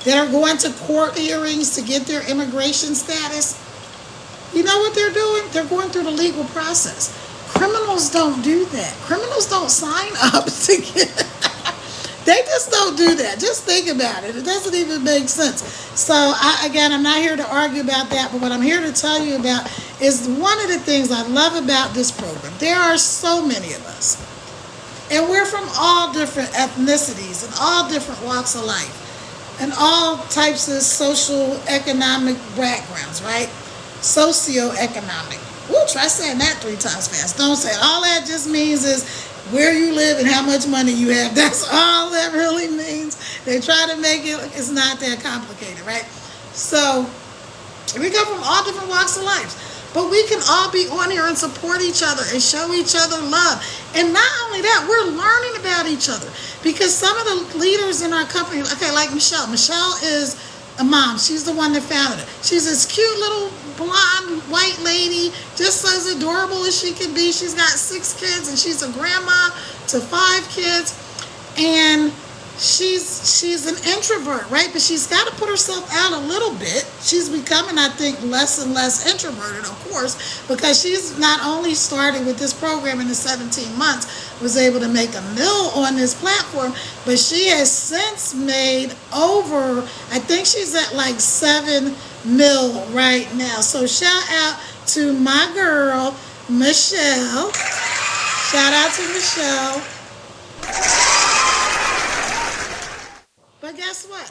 Speaker 1: that are going to court hearings to get their immigration status, you know what they're doing? They're going through the legal process. Criminals don't do that. Criminals don't sign up to get... They just don't do that. Just think about it. It doesn't even make sense. So, I'm not here to argue about that, but what I'm here to tell you about is one of the things I love about this program. There are so many of us, and we're from all different ethnicities and all different walks of life and all types of social, economic backgrounds, right? Socioeconomic. Ooh, try saying that 3 times fast. Don't say it. All that just means is where you live and how much money you have. That's all that really means. They try to make it, it's not that complicated, right? So, we come from all different walks of life. But we can all be on here and support each other and show each other love. And not only that, we're learning about each other. Because some of the leaders in our company, okay, like Michelle. Michelle is a mom. She's the one that founded it. She's this cute little blonde white lady, just as adorable as she can be. She's got 6 kids and she's a grandma to 5 kids. And she's an introvert, right? But she's got to put herself out a little bit. She's becoming, I think, less and less introverted, of course, because she's not only started with this program in the 17 months, was able to make $1 million on this platform, but she has since made over, I think she's at like $7 million right now. So shout out to my girl, Michelle. Shout out to Michelle. But guess what?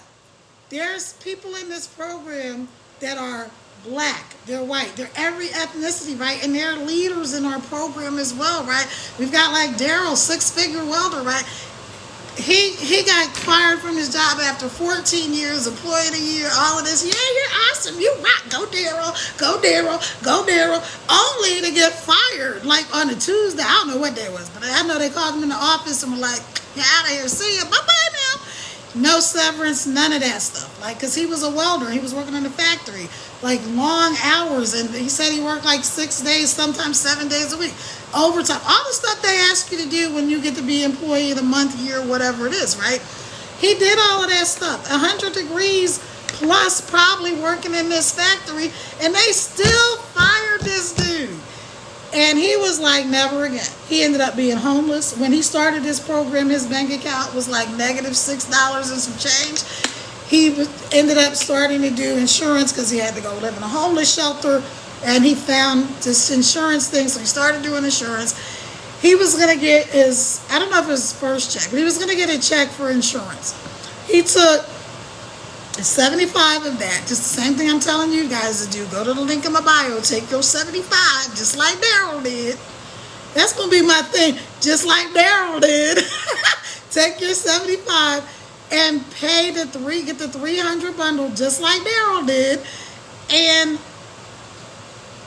Speaker 1: There's people in this program that are black, they're white, they're every ethnicity, right? And they're leaders in our program as well, right? We've got like Daryl, 6-figure welder, right? He got fired from his job after 14 years, employee of the year, all of this. Yeah, you're awesome, you rock, go Daryl, go Daryl, go Daryl, only to get fired like on a Tuesday. I don't know what day it was, but I know they called him in the office and were like, you're out of here, see ya, bye-bye now. No severance, none of that stuff. Like, because he was a welder. He was working in the factory, like long hours. And he said he worked like 6 days, sometimes 7 days a week. Overtime. All the stuff they ask you to do when you get to be employee of the month, year, whatever it is, right? He did all of that stuff. 100 degrees plus probably working in this factory, and they still fired this dude. And he was like, never again. He ended up being homeless. When he started this program, his bank account was like -$6 and some change. He ended up starting to do insurance because he had to go live in a homeless shelter. And he found this insurance thing, so he started doing insurance. He was going to get his, I don't know if it was his first check, but he was going to get a check for insurance. He took 75 of that, just the same thing I'm telling you guys to do. Go to the link in my bio, take your 75, just like Daryl did. That's going to be my thing, just like Daryl did. Take your 75 and pay get the 300 bundle, just like Daryl did, and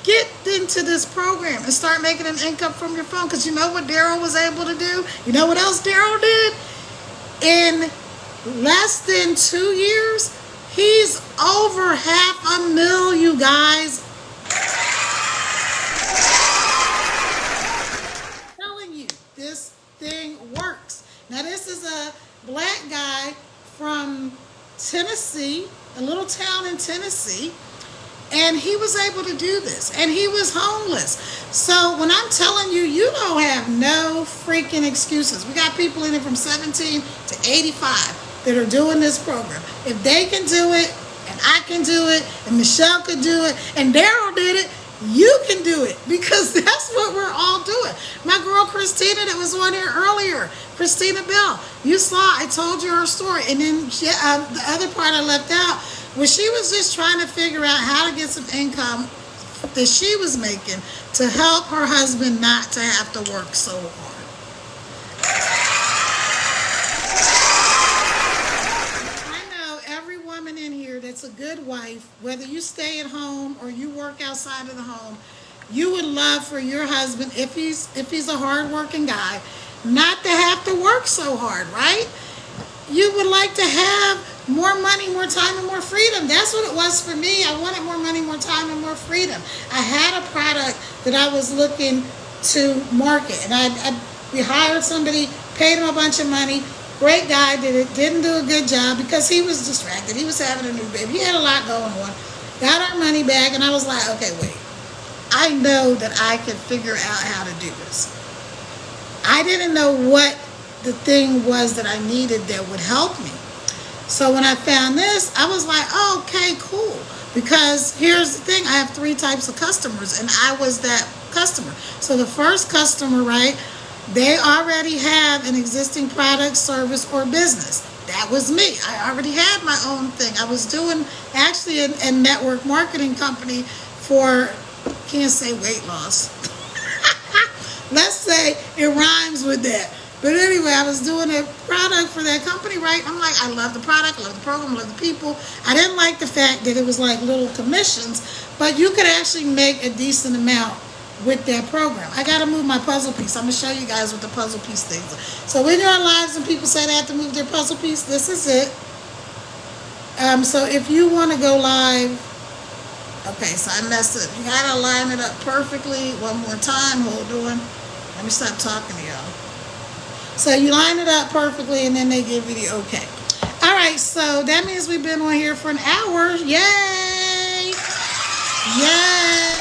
Speaker 1: get into this program and start making an income from your phone. Because you know what Daryl was able to do? You know what else Daryl did? In less than 2 years, he's over $500,000, you guys. I'm telling you, this thing works. Now, this is a black guy from Tennessee, a little town in Tennessee. And he was able to do this. And he was homeless. So when I'm telling you, you don't have no freaking excuses. We got people in it from 17 to 85 that are doing this program. If they can do it, and I can do it, and Michelle could do it, and Daryl did it, you can do it. Because that's what we're all doing. My girl Christina that was on here earlier, Christina Bell, you saw, I told you her story. And then the other part I left out, well, she was just trying to figure out how to get some income that she was making to help her husband not to have to work so hard. I know every woman in here that's a good wife, whether you stay at home or you work outside of the home, you would love for your husband, if he's a hard-working guy, not to have to work so hard, right? You would like to have more money, more time, and more freedom. That's what it was for me. I wanted more money, more time, and more freedom. I had a product that I was looking to market, and we hired somebody, paid him a bunch of money. Great guy, didn't do a good job because he was distracted. He was having a new baby. He had a lot going on. Got our money back, and I was like, okay, wait. I know that I can figure out how to do this. I didn't know what the thing was that I needed that would help me. So when I found this, I was like, oh, okay, cool. Because here's the thing, I have 3 types of customers, and I was that customer. So the first customer, right, they already have an existing product, service, or business. That was me. I already had my own thing. I was doing actually a network marketing company for, can't say weight loss. Let's say it rhymes with that. But anyway, I was doing a product for that company, right? I'm like, I love the product, I love the program, I love the people. I didn't like the fact that it was like little commissions, but you could actually make a decent amount with that program. I got to move my puzzle piece. I'm going to show you guys what the puzzle piece thing is. So when you're on lives and people say they have to move their puzzle piece, this is it. So if you want to go live, okay, so I messed it up. You got to line it up perfectly. One more time, hold on. Let me stop talking to y'all. So you line it up perfectly, and then they give you the okay. All right, so that means we've been on here for an hour. Yay! Yay!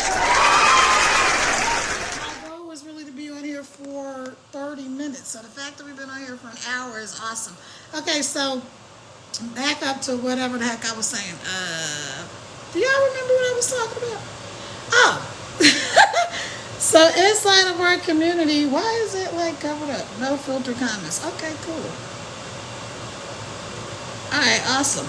Speaker 1: My goal was really to be on here for 30 minutes. So the fact that we've been on here for an hour is awesome. Okay, so back up to whatever the heck I was saying. Do y'all remember what I was talking about? Oh. So inside of our community, why is it like covered up? No filter comments. Okay, cool. All right, awesome.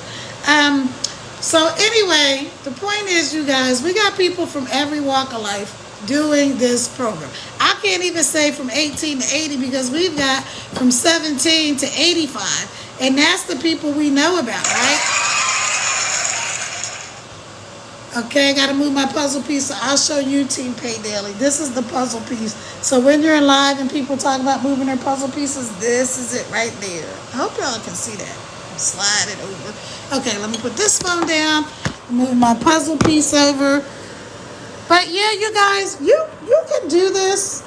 Speaker 1: So anyway, the point is, you guys, we got people from every walk of life doing this program. I can't even say from 18 to 80 because we've got from 17 to 85. And that's the people we know about, right? Okay, I got to move my puzzle piece, so I'll show you Team Pay Daily. This is the puzzle piece. So when you're in live and people talk about moving their puzzle pieces, this is it right there. I hope y'all can see that. Slide it over. Okay, let me put this phone down, move my puzzle piece over. But yeah, you guys, you can do this.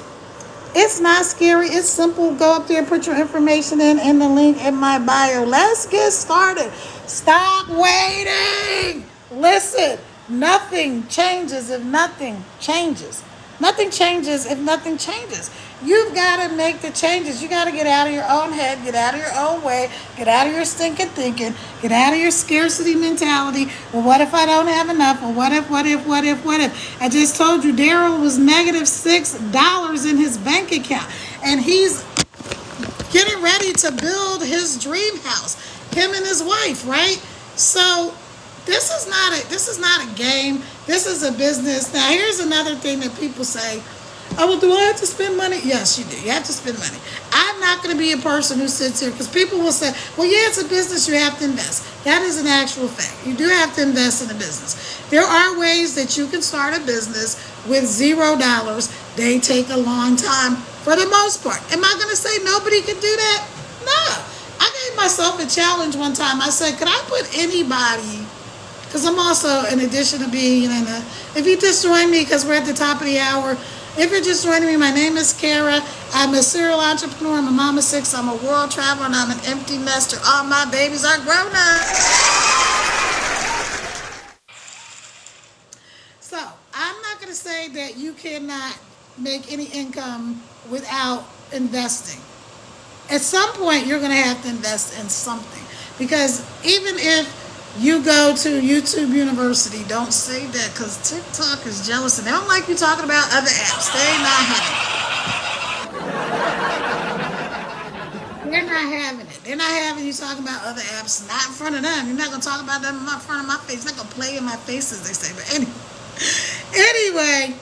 Speaker 1: It's not scary. It's simple. Go up there, put your information in the link in my bio. Let's get started. Stop waiting. Listen, nothing changes if nothing changes. Nothing changes if nothing changes. You've got to make the changes. You got to get out of your own head, get out of your own way, get out of your stinking thinking, get out of your scarcity mentality. Well, what if I don't have enough? Well, what if? I just told you Daryl was negative $6 in his bank account, and he's getting ready to build his dream house. Him and his wife, right? So this is not a game. This is a business. Now here's another thing that people say. Oh, well, do I have to spend money? Yes, you do. You have to spend money. I'm not going to be a person who sits here because people will say, well, yeah, it's a business. You have to invest. That is an actual fact. You do have to invest in a business. There are ways that you can start a business with $0. They take a long time for the most part. Am I going to say nobody can do that? No. I gave myself a challenge one time. I said, could I put anybody, because I'm also, in addition to being if you just join me, because we're at the top of the hour, if you're just joining me, my name is Kara. I'm a serial entrepreneur. I'm a mom of 6. I'm a world traveler, and I'm an empty nester. All my babies are grown up. So I'm not going to say that you cannot make any income without investing. At some point, you're going to have to invest in something. Because even if you go to YouTube University, don't say that, because TikTok is jealous and they don't like you talking about other apps. They're not having it. They're not having you talking about other apps, not in front of them. You're not going to talk about them in front of my face. You're not going to play in my face, as they say. But anyway,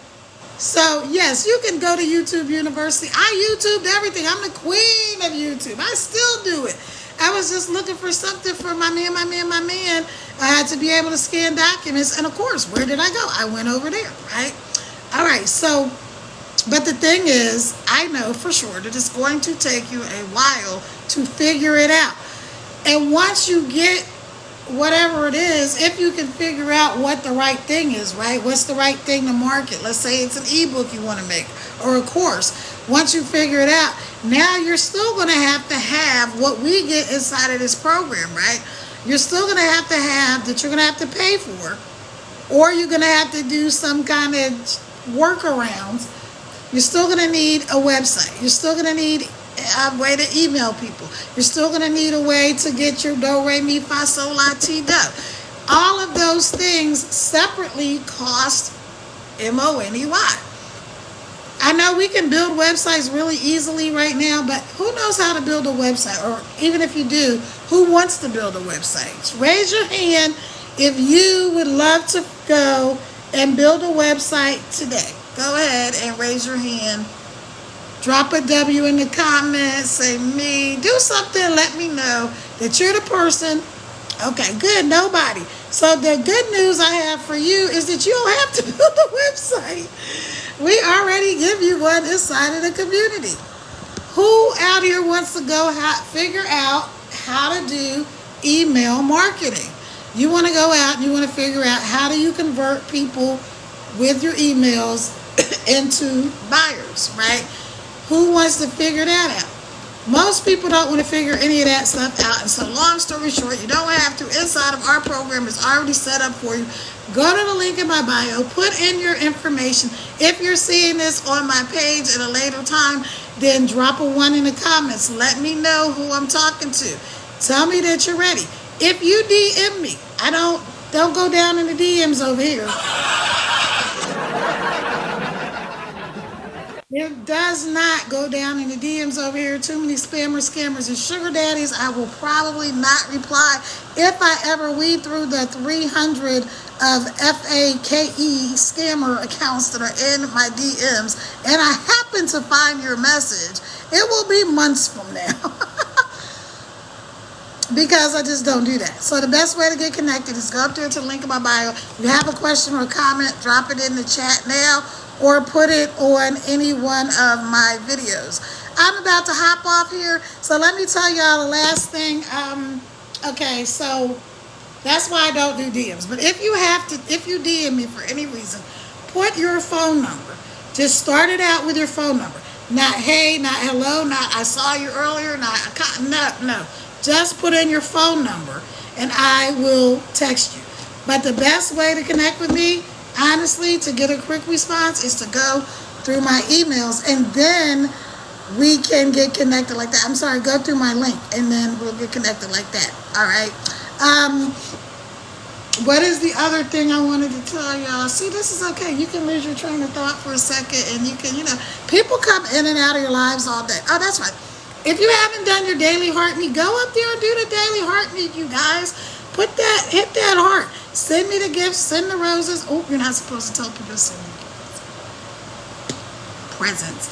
Speaker 1: so yes, you can go to YouTube University. I YouTubed everything. I'm the queen of YouTube. I still do it. I was just looking for something for my man. I had to be able to scan documents. And of course, where did I go? I went over there, right? All right, so, but the thing is, I know for sure that it's going to take you a while to figure it out. And once you get whatever it is, if you can figure out what the right thing is, right? What's the right thing to market? Let's say it's an ebook you want to make or a course. Once you figure it out, now you're still going to have what we get inside of this program, right? You're still going to have that you're going to have to pay for, or you're going to have to do some kind of workarounds. You're still going to need a website. You're still going to need a way to email people. You're still going to need a way to get your do, re, mi, fa, sol, la, ti, do. All of those things separately cost money. I know we can build websites really easily right now, but who knows how to build a website? Or even if you do, who wants to build a website? Raise your hand if you would love to go and build a website today. Go ahead and raise your hand. Drop a W in the comments. Say me. Do something. Let me know that you're the person. Okay, good. Nobody. So the good news I have for you is that you don't have to build a website. We already give you one inside of the community. Who out here wants to go figure out how to do email marketing? You want to go out and you want to figure out how do you convert people with your emails into buyers, right? Who wants to figure that out? Most people don't want to figure any of that stuff out. And so long story short, you don't have to. Inside of our program is already set up for you. Go to the link in my bio, put in your information. If you're seeing this on my page at a later time, then drop a 1 in the comments. Let me know who I'm talking to. Tell me that you're ready. If you DM me, don't go down in the DMs over here. It does not go down in the DMs over here. Too many spammers, scammers, and sugar daddies. I will probably not reply if I ever weed through the 300 of FAKE scammer accounts that are in my DMs, and I happen to find your message. It will be months from now. Because I just don't do that. So the best way to get connected is go up there to the link in my bio. If you have a question or a comment, drop it in the chat now, or put it on any one of my videos. I'm about to hop off here, so let me tell y'all the last thing. Okay, so that's why I don't do DMs. But if you DM me for any reason, put your phone number. Just start it out with your phone number. Not hey, not hello, not I saw you earlier, no. Just put in your phone number. and I will text you. But the best way to connect with me, honestly, to get a quick response is to go through my emails, and then we can get connected like that. I'm sorry, go through my link, and then we'll get connected like that. All right. What is the other thing I wanted to tell y'all? See, this is okay. You can lose your train of thought for a second, and you can, people come in and out of your lives all day. Oh, that's right. If you haven't done your daily heart meet, go up there and do the daily heart meet, you guys. Hit that heart. Send me the gifts, send the roses. Oh, you're not supposed to tell people to send me presents.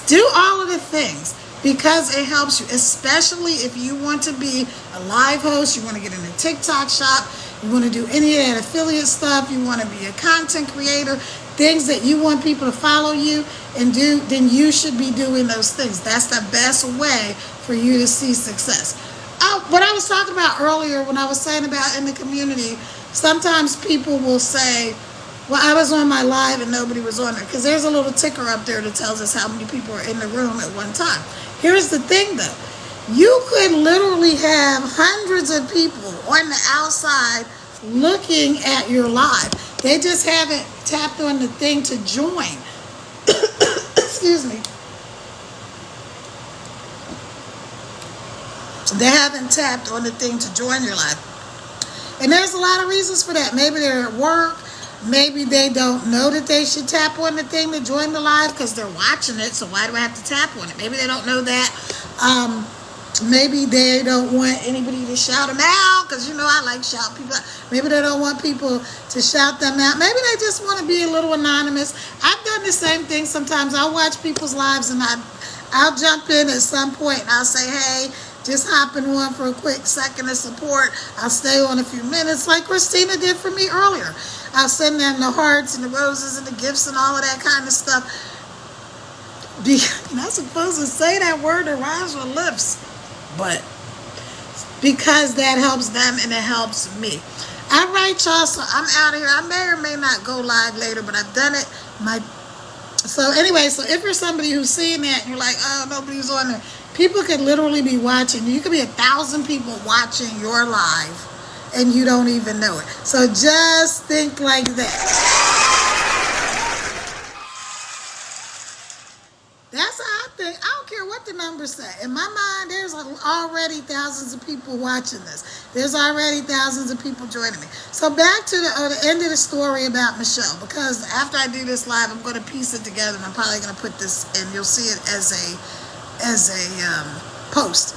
Speaker 1: Do all of the things because it helps you, especially if you want to be a live host, you want to get in a TikTok shop, you want to do any of that affiliate stuff, you want to be a content creator, things that you want people to follow you and do, then you should be doing those things. That's the best way for you to see success. What I was talking about earlier when I was saying about in the community, sometimes people will say, well, I was on my live and nobody was on there, because there's a little ticker up there that tells us how many people are in the room at one time. Here's the thing though, you could literally have hundreds of people on the outside looking at your live. They just haven't tapped on the thing to join. Excuse me. They haven't tapped on the thing to join your live. And there's a lot of reasons for that. Maybe they're at work. Maybe they don't know that they should tap on the thing to join the live because they're watching it. So why do I have to tap on it? Maybe they don't know that. Maybe they don't want anybody to shout them out because, I like shout people out. Maybe they don't want people to shout them out. Maybe they just want to be a little anonymous. I've done the same thing sometimes. I'll watch people's lives and I'll jump in at some point and I'll say, hey, just hopping on for a quick second of support. I'll stay on a few minutes like Christina did for me earlier. I'll send them the hearts and the roses and the gifts and all of that kind of stuff. You're not supposed to say that word that rhymes with lips. But because that helps them and it helps me. All right, y'all. So I'm out of here. I may or may not go live later, but I've done it. So anyway, so if you're somebody who's seeing that and you're like, oh, nobody's on there. People could literally be watching. You could be 1,000 people watching your live and you don't even know it. So just think like that. That's how I think. I don't care what the numbers say. In my mind, there's already thousands of people watching this. There's already thousands of people joining me. So back to the end of the story about Michelle, because after I do this live, I'm going to piece it together and I'm probably going to put this, and you'll see it as a post.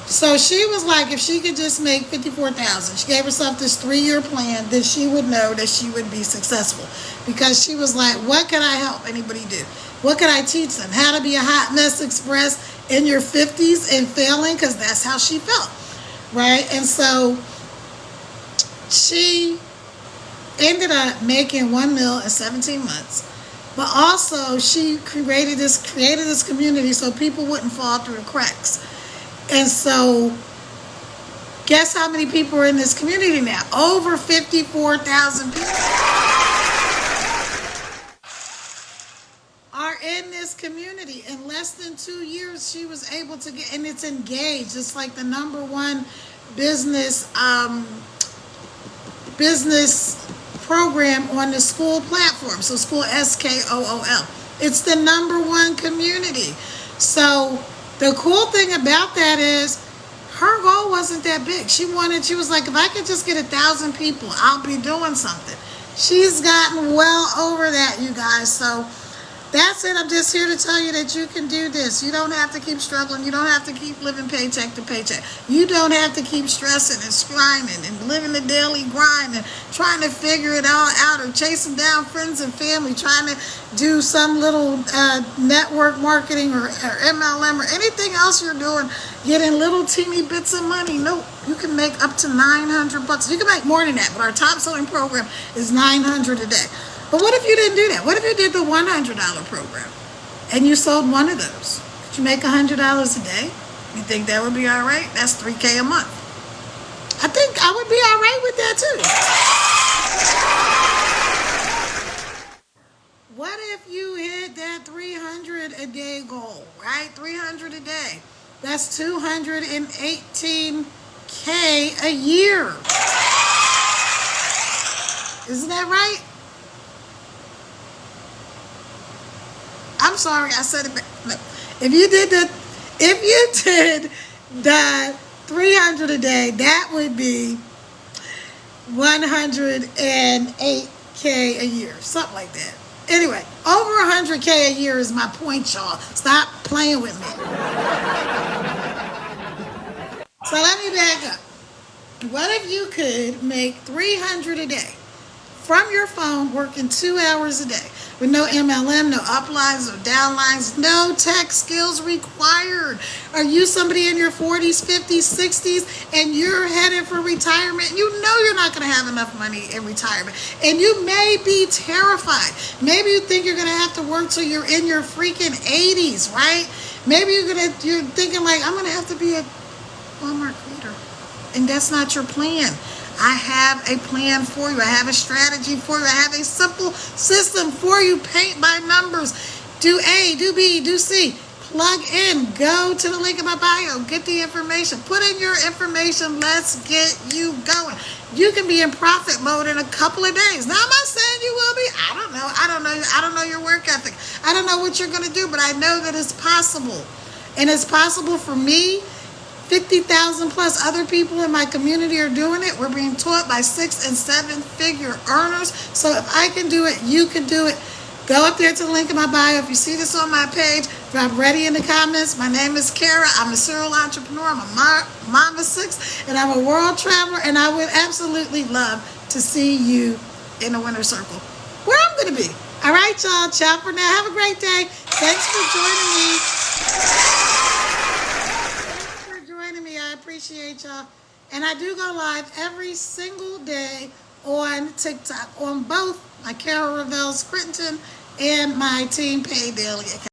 Speaker 1: So she was like, if she could just make $54,000, she gave herself this 3-year plan, then she would know that she would be successful. Because she was like, what can I help anybody do? What can I teach them? How to be a hot mess express in your 50s and failing, because that's how she felt, right? And so she ended up making $1 million in 17 months. But also she created this community so people wouldn't fall through the cracks. And so guess how many people are in this community now? Over 54,000 people are in this community. In less than 2 years, she was able to get, and it's engaged. It's like the #1 business program on the school platform. So school, SKOOL. It's the #1 community. So the cool thing about that is her goal wasn't that big. She was like, if I could just get 1,000 people, I'll be doing something. She's gotten well over that, you guys. So that's it. I'm just here to tell you that you can do this. You don't have to keep struggling. You don't have to keep living paycheck to paycheck. You don't have to keep stressing and striving and living the daily grind and trying to figure it all out or chasing down friends and family, trying to do some little network marketing or MLM or anything else you're doing, getting little teeny bits of money. No, you can make up to $900. You can make more than that, but our top selling program is $900 a day. But what if you didn't do that? What if you did the $100 program and you sold one of those? Could you make $100 a day? You think that would be all right? That's $3,000 a month. I think I would be all right with that too. What if you hit that 300 a day goal, right? 300 a day. That's $218 100K a year. Isn't that right? I'm sorry, I said it back. Look, if you did the 300 a day, that would be 108K a year, something like that. Anyway, over 100K a year is my point, y'all. Stop playing with me. So let me back up. What if you could make 300 a day from your phone, working 2 hours a day, with no MLM, no uplines, no downlines, no tech skills required? Are you somebody in your 40s, 50s, 60s, and you're headed for retirement? You know you're not going to have enough money in retirement, and you may be terrified. Maybe you think you're going to have to work till you're in your freaking 80s, right? Maybe you're thinking like, I'm going to have to be a Walmart greeter, and that's not your plan. I have a plan for you. I have a strategy for you. I have a simple system for you. Paint by numbers. Do A, do B, do C. Plug in. Go to the link in my bio. Get the information. Put in your information. Let's get you going. You can be in profit mode in a couple of days. Now, I'm not saying you will be. I don't know. I don't know your work ethic. I don't know what you're going to do, but I know that it's possible. And it's possible for me. 50,000 plus other people in my community are doing it. We're being taught by 6 and 7 figure earners. So if I can do it, you can do it. Go up there to the link in my bio. If you see this on my page, drop ready in the comments. My name is Kara. I'm a serial entrepreneur. I'm a mom of 6, and I'm a world traveler. And I would absolutely love to see you in the winner's circle, where I'm going to be. All right, y'all. Ciao for now. Have a great day. Thanks for joining me. I appreciate y'all. And I do go live every single day on TikTok on both my Kara Reveals Crittenton and my Team Pay Daily account.